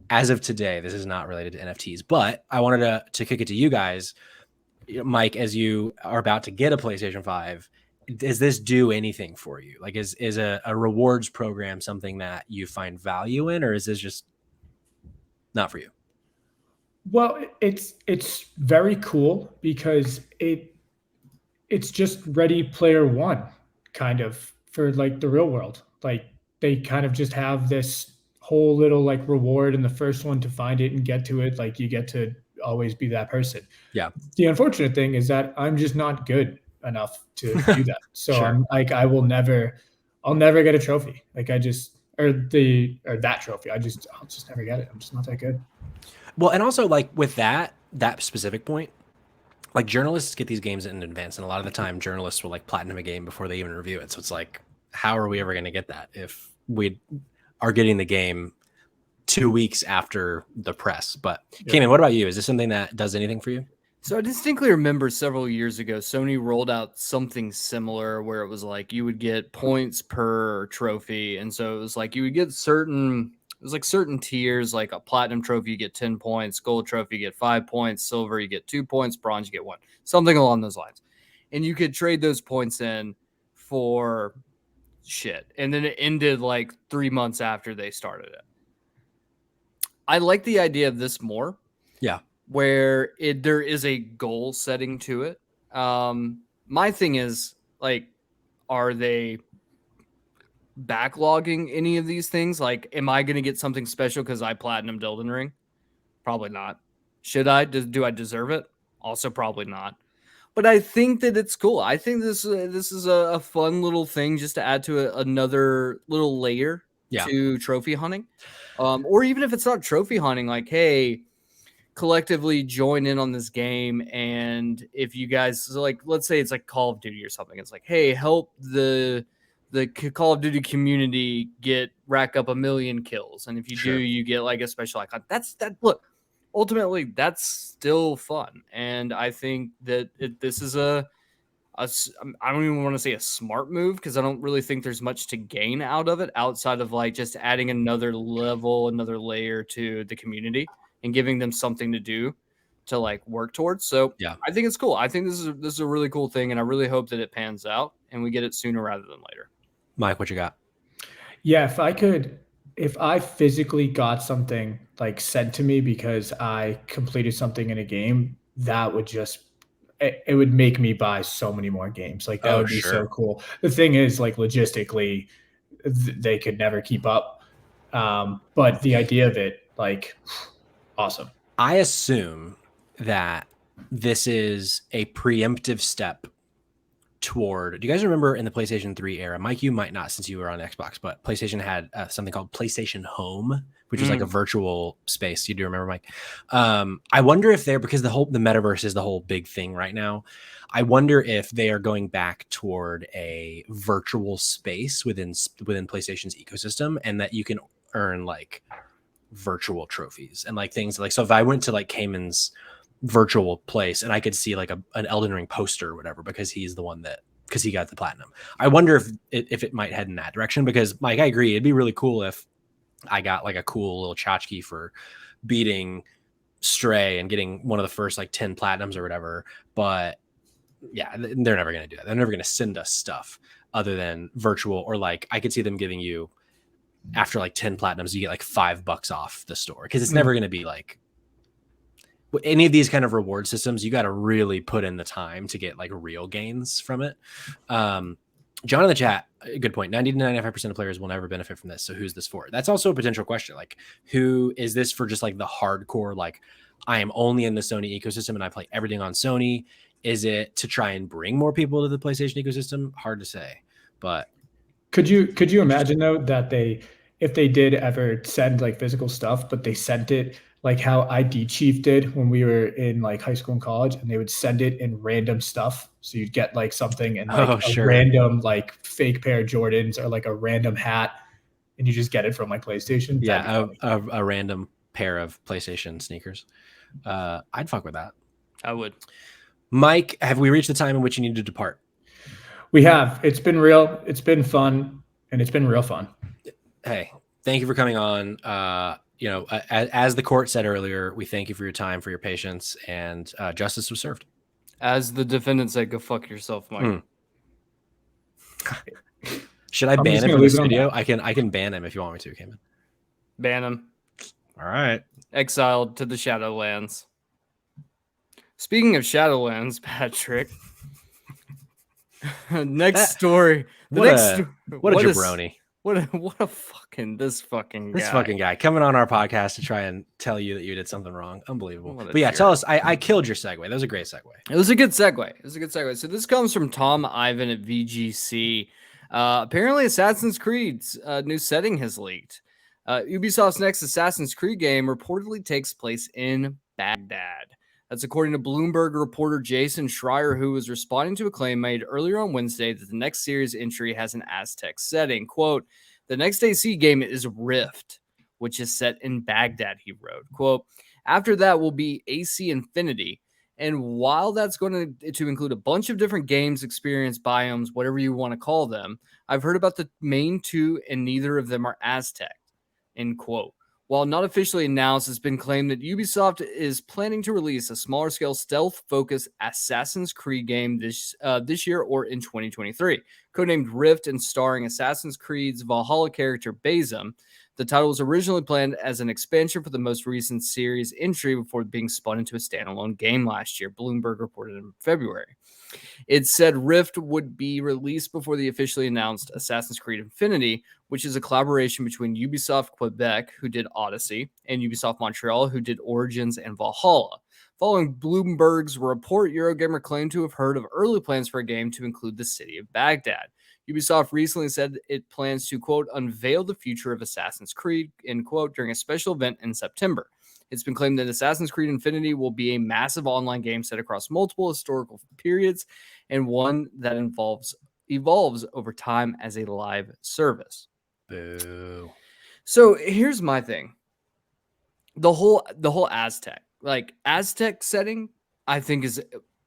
as of today, this is not related to NFTs, but I wanted to kick it to you guys, Mike, as you are about to get a PlayStation 5, does this do anything for you? Like is a rewards program something that you find value in, or is this just not for you? Well, it's very cool because it's just Ready Player One kind of for like the real world. Like they kind of just have this whole little like reward in the first one to find it and get to it. Like you get to always be that person. Yeah. The unfortunate thing is that I'm just not good enough to do that. So Sure. I'm like, I'll never get a trophy. Like that trophy. I'll just never get it. I'm just not that good. Well, and also like with that specific point, like journalists get these games in advance, and a lot of the time journalists will like platinum a game before they even review it. So it's like, how are we ever going to get that if we are getting the game 2 weeks after the press? But yeah. Kamen, what about you? Is this something that does anything for you? So I distinctly remember several years ago, Sony rolled out something similar where it was like you would get points per trophy. And so it was like you would get certain tiers, like a platinum trophy, you get 10 points, gold trophy, you get 5 points, silver, you get 2 points, bronze, you get 1, something along those lines. And you could trade those points in for shit. And then it ended like 3 months after they started it. I like the idea of this more. Yeah. Where there is a goal setting to it. My thing is like, are they backlogging any of these things? Like, am I going to get something special because I platinumed Elden Ring? Probably not. Should I? Do I deserve it? Also, probably not. But I think that it's cool. I think this is a fun little thing just to add to another little layer to trophy hunting. Or even if it's not trophy hunting, like, hey, collectively join in on this game, and if you guys like, let's say it's like Call of Duty or something, it's like, hey, help the Call of Duty community rack up 1 million kills, and if you do, you get like a special icon. Look, ultimately that's still fun, and I think that this is I don't even want to say a smart move, because I don't really think there's much to gain out of it outside of like just adding another level, another layer to the community and giving them something to do to like work towards. So yeah, I think it's cool. I think this is a really cool thing, and I really hope that it pans out and we get it sooner rather than later. Mike, what you got? Yeah, if I physically got something like sent to me because I completed something in a game, that would it would make me buy so many more games. Like that would be so cool. The thing is, like logistically, they could never keep up. But the idea of it, like, awesome. I assume that this is a preemptive step toward. Do you guys remember in the PlayStation 3 era? Mike, you might not since you were on Xbox, but PlayStation had something called PlayStation Home, which is like a virtual space. You do remember, Mike? I wonder if because the metaverse is the whole big thing right now. I wonder if they are going back toward a virtual space within PlayStation's ecosystem, and that you can earn like virtual trophies and like things like, so if I went to like Kamen's virtual place and I could see like an Elden Ring poster or whatever, because he got the platinum. I wonder if it might head in that direction, because Mike, I agree, it'd be really cool if I got like a cool little tchotchke for beating Stray and getting one of the first like 10 platinums or whatever. But yeah, they're never going to do that. They're never going to send us stuff other than virtual, or like I could see them giving you, after like 10 platinums, you get like $5 off the store, because it's never going to be like any of these kind of reward systems, you got to really put in the time to get like real gains from it. John in the chat, good point. 90 to 95% of players will never benefit from this. So who's this for? That's also a potential question. Like, who is this for? Just like the hardcore, like I am only in the Sony ecosystem and I play everything on Sony. Is it to try and bring more people to the PlayStation ecosystem? Hard to say, but could you imagine though that if they did ever send like physical stuff, but they sent it like how ID Chief did when we were in like high school and college, and they would send it in random stuff. So you'd get like something and like a random like fake pair of Jordans or like a random hat, and you just get it from like PlayStation. Yeah, a random pair of PlayStation sneakers. I'd fuck with that. I would. Mike, have we reached the time in which you need to depart? We have. It's been real. It's been fun, and it's been real fun. Hey, thank you for coming on. As the court said earlier, we thank you for your time, for your patience, and justice was served. As the defendant said, go fuck yourself, Mike. Should I ban him from this video? I can ban him if you want me to, Kamen. Ban him. All right. Exiled to the Shadowlands. Speaking of Shadowlands, Patrick. Next story. What a jabroni. What a fucking this fucking guy coming on our podcast to try and tell you that you did something wrong. Unbelievable. But yeah, tell us. I killed your segue. That was a great segue. It was a good segue. So this comes from Tom Ivan at VGC. Apparently, Assassin's Creed's new setting has leaked. Ubisoft's next Assassin's Creed game reportedly takes place in Baghdad. That's according to Bloomberg reporter Jason Schreier, who was responding to a claim made earlier on Wednesday that the next series entry has an Aztec setting. Quote, the next AC game is Rift, which is set in Baghdad, he wrote. Quote, after that will be AC Infinity. And while that's going to include a bunch of different games, experience, biomes, whatever you want to call them, I've heard about the main two and neither of them are Aztec, end quote. While not officially announced, it's been claimed that Ubisoft is planning to release a smaller-scale stealth-focused Assassin's Creed game this year or in 2023. Codenamed Rift and starring Assassin's Creed's Valhalla character Basim, the title was originally planned as an expansion for the most recent series entry before being spun into a standalone game last year, Bloomberg reported in February. It said Rift would be released before the officially announced Assassin's Creed Infinity, which is a collaboration between Ubisoft Quebec, who did Odyssey, and Ubisoft Montreal, who did Origins and Valhalla. Following Bloomberg's report, Eurogamer claimed to have heard of early plans for a game to include the city of Baghdad. Ubisoft recently said it plans to, quote, unveil the future of Assassin's Creed, end quote, during a special event in September. It's been claimed that Assassin's Creed Infinity will be a massive online game set across multiple historical periods and one that evolves over time as a live service. Boo. So here's my thing. The whole Aztec setting, I think is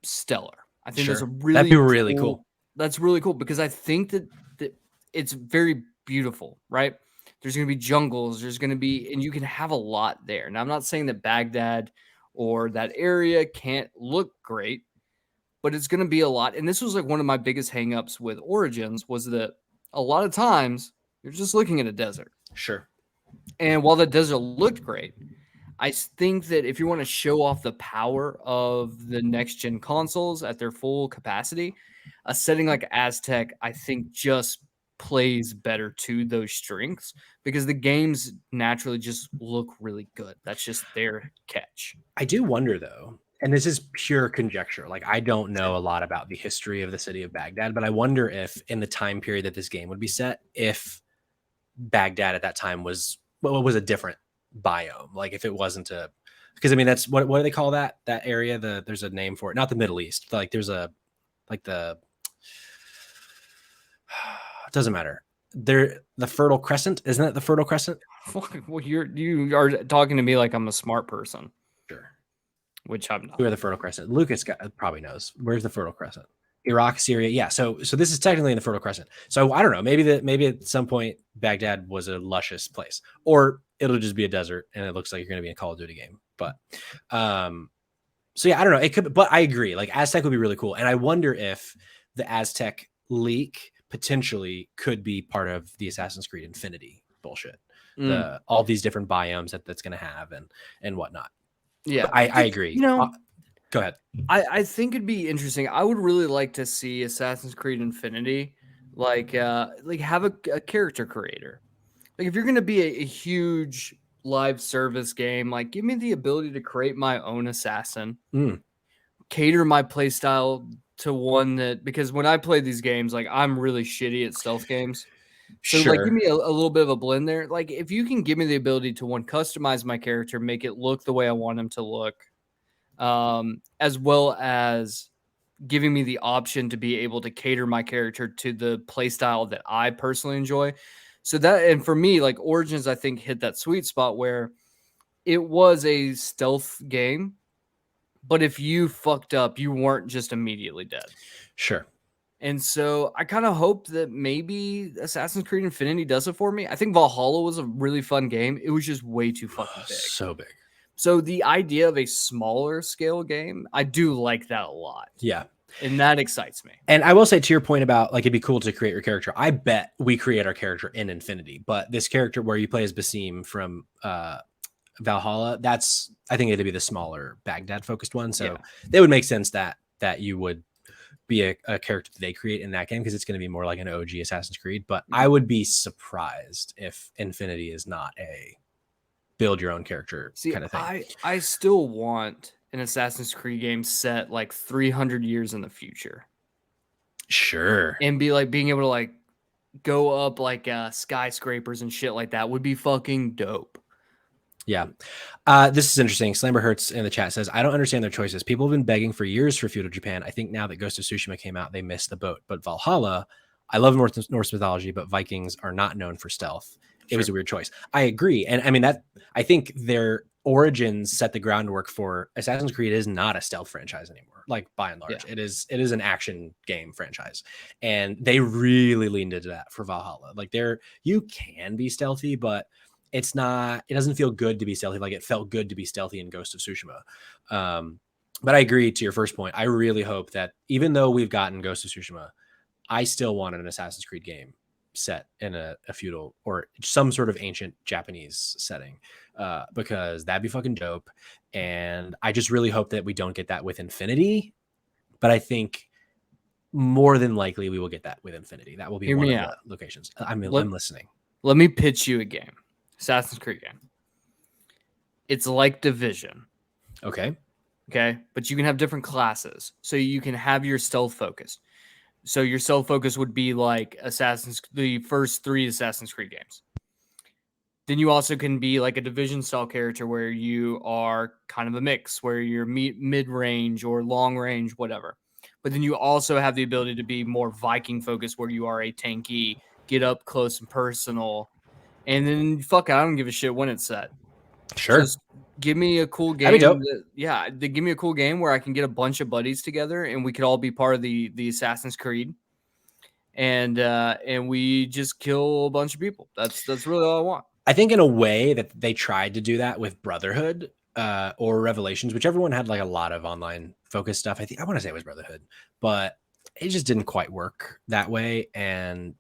stellar. I think that's that'd be really cool. That's really cool because I think that it's very beautiful, right? There's going to be jungles. There's going to be, and you can have a lot there. Now, I'm not saying that Baghdad or that area can't look great, but it's going to be a lot. And this was like one of my biggest hangups with Origins was that a lot of times you're just looking at a desert. Sure. And while the desert looked great, I think that if you want to show off the power of the next gen consoles at their full capacity, a setting like Aztec, I think just plays better to those strengths because the games naturally just look really good. That's just their catch. I do wonder though, and this is pure conjecture. Like I don't know a lot about the history of the city of Baghdad, but I wonder if in the time period that this game would be set, if Baghdad at that time was a different biome. Like if it wasn't because I mean, that's what do they call that area? There's a name for it, not the Middle East. Like there's it doesn't matter. The Fertile Crescent, isn't it the Fertile Crescent? Well, you are talking to me like I'm a smart person. Sure. Which I'm not. Where the Fertile Crescent? Lucas probably knows. Where's the Fertile Crescent? Iraq, Syria. Yeah. So this is technically in the Fertile Crescent. So I don't know. Maybe at some point Baghdad was a luscious place, or it'll just be a desert and it looks like you're going to be in a Call of Duty game. But so yeah, I don't know. It could, but I agree. Like Aztec would be really cool, and I wonder if the Aztec leak potentially could be part of the Assassin's Creed Infinity bullshit. All these different biomes that's going to have and whatnot. Yeah, I agree. Go ahead. I think it'd be interesting. I would really like to see Assassin's Creed Infinity like have a character creator. Like if you're gonna be a huge live service game, like give me the ability to create my own assassin, cater my playstyle to one that, because when I play these games, like I'm really shitty at stealth games. So like give me a little bit of a blend there. Like if you can give me the ability to customize my character, make it look the way I want him to look, as well as giving me the option to be able to cater my character to the play style that I personally enjoy. So that, and for me, like Origins, I think hit that sweet spot where it was a stealth game, but if you fucked up, you weren't just immediately dead. Sure. And so I kind of hope that maybe Assassin's Creed Infinity does it for me. I think Valhalla was a really fun game. It was just way too fucking big. So big. So the idea of a smaller scale game, I do like that a lot. Yeah. And that excites me. And I will say, to your point about like it'd be cool to create your character, I bet we create our character in Infinity. But this character where you play as Basim from Valhalla, I think it'd be the smaller Baghdad focused one. So it would make sense that you would be a character that they create in that game, because it's going to be more like an OG Assassin's Creed. But I would be surprised if Infinity is not a build your own character kind of thing. I still want an Assassin's Creed game set like 300 years in the future. Sure. And be like being able to like go up like skyscrapers and shit like that would be fucking dope. Yeah. This is interesting. Slamber Hertz in the chat says, I don't understand their choices. People have been begging for years for feudal Japan. I think now that Ghost of Tsushima came out, they missed the boat. But Valhalla, I love Norse mythology, but Vikings are not known for stealth. It was a weird choice. I agree. And I mean, I think their origins set the groundwork for Assassin's Creed is not a stealth franchise anymore. Like by and large, it is an action game franchise. And they really leaned into that for Valhalla. Like you can be stealthy, but it doesn't feel good to be stealthy. Like it felt good to be stealthy in Ghost of Tsushima. But I agree to your first point. I really hope that even though we've gotten Ghost of Tsushima, I still wanted an Assassin's Creed game set in a feudal or some sort of ancient Japanese setting, because that'd be fucking dope. And I just really hope that we don't get that with Infinity, but I think more than likely we will get that with Infinity. That will be one of the locations. I'm listening. Let me pitch you a game. Assassin's Creed game. It's like Division. Okay. But you can have different classes. So you can have your stealth focused. So your stealth focus would be like the first 3 Assassin's Creed games. Then you also can be like a Division style character where you are kind of a mix, where you're mid-range or long-range, whatever. But then you also have the ability to be more Viking focused, where you are a tanky, get up close and personal. And then I don't give a shit when it's set. Sure. Just give me a cool game. Give me a cool game where I can get a bunch of buddies together and we could all be part of the Assassin's Creed. And we just kill a bunch of people. That's really all I want. I think in a way that they tried to do that with Brotherhood or Revelations, whichever one had like a lot of online focused stuff. I want to say it was Brotherhood, but it just didn't quite work that way.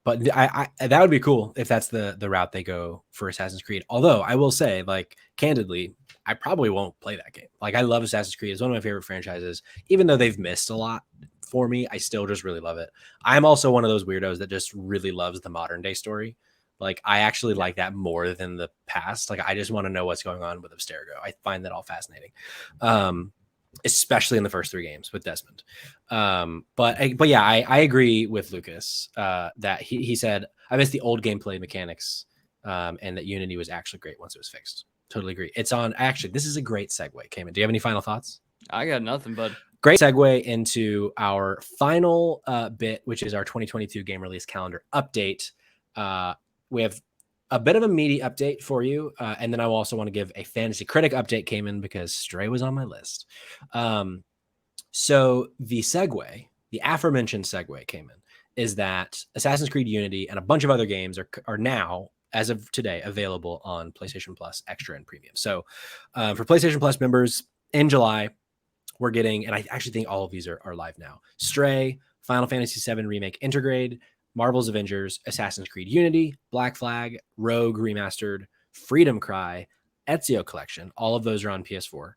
But I that would be cool if that's the route they go for Assassin's Creed. Although I will say, like, candidly, I probably won't play that game. Like, I love Assassin's Creed. It's one of my favorite franchises. Even though they've missed a lot for me, I still just really love it. I'm also one of those weirdos that just really loves the modern day story. Like, I actually like that more than the past. Like, I just want to know what's going on with Abstergo. I find that all fascinating. Especially in the first 3 games with Desmond. But yeah, I agree with Lucas that he said, I miss the old gameplay mechanics and that Unity was actually great once it was fixed. Totally agree. It's on. Actually, this is a great segue, Kamen. Do you have any final thoughts? I got nothing, bud. Great segue into our final bit, which is our 2022 game release calendar update. We have a bit of a meaty update for you. And then I also want to give a fantasy critic update, Kamen, because Stray was on my list. So the aforementioned segue, Kamen, is that Assassin's Creed Unity and a bunch of other games are now, as of today, available on PlayStation Plus Extra and Premium. So for PlayStation Plus members in July, we're getting, and I actually think all of these are live now, Stray, Final Fantasy VII Remake Intergrade, Marvel's Avengers, Assassin's Creed Unity, Black Flag, Rogue Remastered, Freedom Cry, Ezio collection. All of those are on PS4.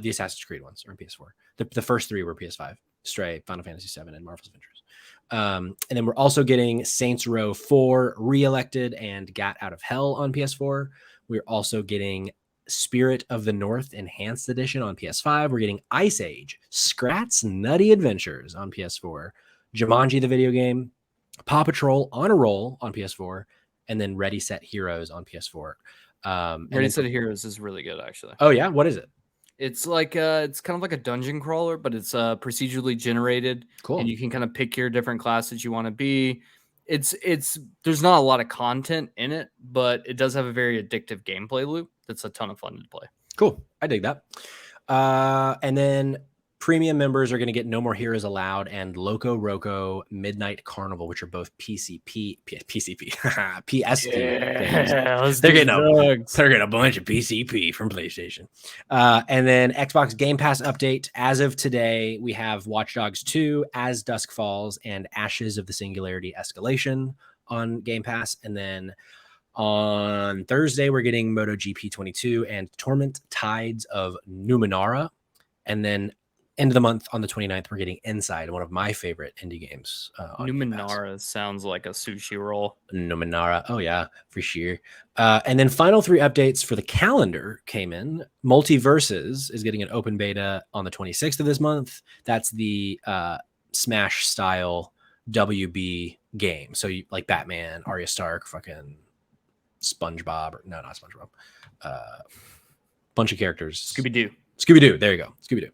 The Assassin's Creed ones are on PS4. The first 3 were PS5. Stray, Final Fantasy VII, and Marvel's Adventures. And then we're also getting Saints Row 4 Re-Elected and Gat Out of Hell on PS4. We're also getting Spirit of the North Enhanced Edition on PS5. We're getting Ice Age, Scrat's Nutty Adventures on PS4, Jumanji the video game, Paw Patrol on a Roll on PS4, and then Ready Set Heroes on PS4. Ready Set Heroes is really good, actually. Oh yeah, what is it? It's like it's kind of like a dungeon crawler, but it's procedurally generated. Cool. And you can kind of pick your different classes you want to be. It's there's not a lot of content in it, but it does have a very addictive gameplay loop that's a ton of fun to play. Cool. I dig that. And then premium members are going to get No More Heroes Allowed and Loco Roco Midnight Carnival, which are both PSP. Yeah, they're getting a bunch of PCP from PlayStation. And then Xbox Game Pass update. As of today, we have Watch Dogs 2, As Dusk Falls, and Ashes of the Singularity Escalation on Game Pass. And then on Thursday, we're getting MotoGP 22 and Torment Tides of Numenera. And then end of the month on the 29th, we're getting Inside, one of my favorite indie games. Numenera sounds like a sushi roll. Numenera. Oh, yeah, for sure. And then final 3 updates for the calendar came in. Multiverses is getting an open beta on the 26th of this month. That's the Smash style WB game. So you, like Batman, Arya Stark, fucking SpongeBob, or no, not SpongeBob. Bunch of characters. Scooby-Doo. There you go. Scooby-Doo.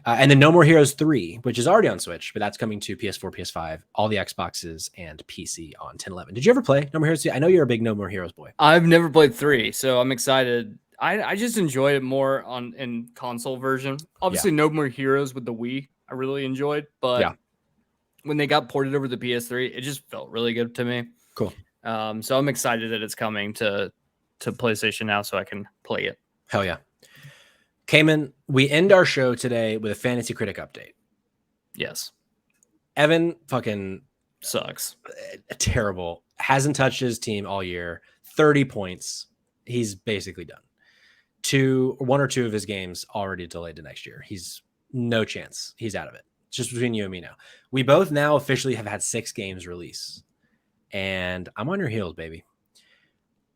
And then No More Heroes 3, which is already on Switch, but that's coming to PS4, PS5, all the Xboxes, and PC on 10/11. Did you ever play No More Heroes 3? I know you're a big No More Heroes boy. I've never played 3, so I'm excited. I just enjoyed it more in console version. Obviously, No More Heroes with the Wii, I really enjoyed, but when they got ported over to the PS3, it just felt really good to me. Cool. So I'm excited that it's coming to PlayStation now, so I can play it. Hell yeah. Kamen, we end our show today with a Fantasy Critic update. Yes. Evan fucking sucks. Terrible. Hasn't touched his team all year. 30 points. He's basically done. 1 or 2 of his games already delayed to next year. He's no chance. He's out of it. It's just between you and me now. We both now officially have had 6 games release. And I'm on your heels, baby.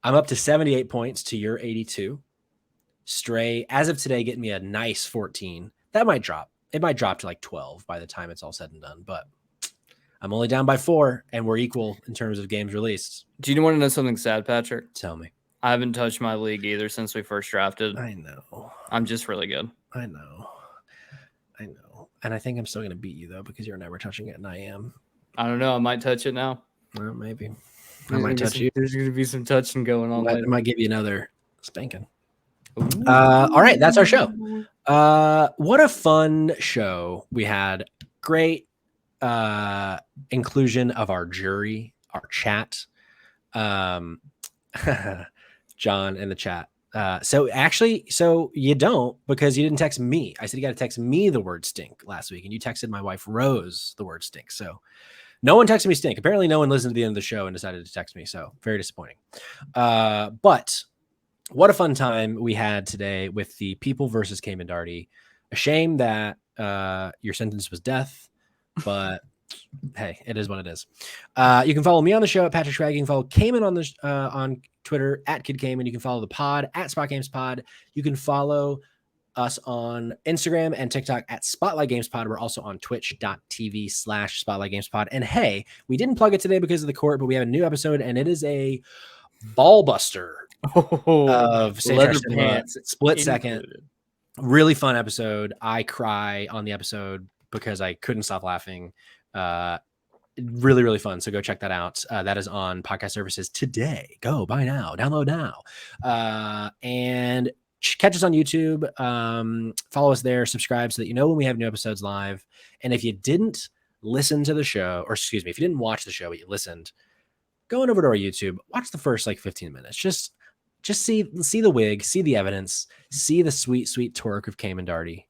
I'm up to 78 points to your 82. Stray, as of today, getting me a nice 14. That might drop. It might drop to like 12 by the time it's all said and done. But I'm only down by 4, and we're equal in terms of games released. Do you want to know something sad, Patrick? Tell me. I haven't touched my league either since we first drafted. I know. I'm just really good. I know. And I think I'm still going to beat you, though, because you're never touching it, and I am. I don't know. I might touch it now. Well, maybe. I might touch you. There's going to be some touching going on. I might give you another spanking. All right, that's our show. What a fun show we had. Great inclusion of our jury, our chat. John in the chat. So you don't, because you didn't text me. I said you got to text me the word stink last week, and you texted my wife Rose the word stink. So no one texted me stink. Apparently no one listened to the end of the show and decided to text me. So very disappointing. But what a fun time we had today with the People versus Kamen Daugherty. A shame that your sentence was death, but hey, it is what it is. You can follow me on the show at Patrick Schwag. You can follow Kamen on Twitter at Kid Kamen. You can follow the pod at Spot Games Pod. You can follow us on Instagram and TikTok at Spotlight Games Pod. We're also on twitch.tv/Spotlight Games Pod. And hey, we didn't plug it today because of the court, but we have a new episode, and it is a ball buster of Leather Pants split second. Really fun episode. I cry on the episode because I couldn't stop laughing. Really, really fun. So go check that out. That is on podcast services today. Go buy now, download now. And catch us on YouTube. Follow us there, subscribe so that you know when we have new episodes live. And if you didn't listen to the show, or excuse me, if you didn't watch the show, but you listened, go on over to our YouTube, watch the first like 15 minutes. Just see the wig, see the evidence, see the sweet, sweet twerk of Kamen Daugherty.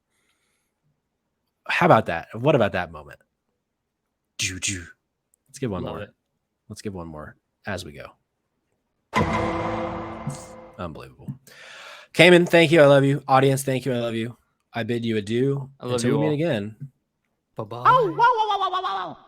How about that? What about that moment? Let's give one more. Let's give one more as we go. Unbelievable. Kamen, thank you. I love you. Audience, thank you. I love you. I bid you adieu. I love Until you we meet all. again. Bye-bye. Oh, wow, wow, wow, wow, wow, wow.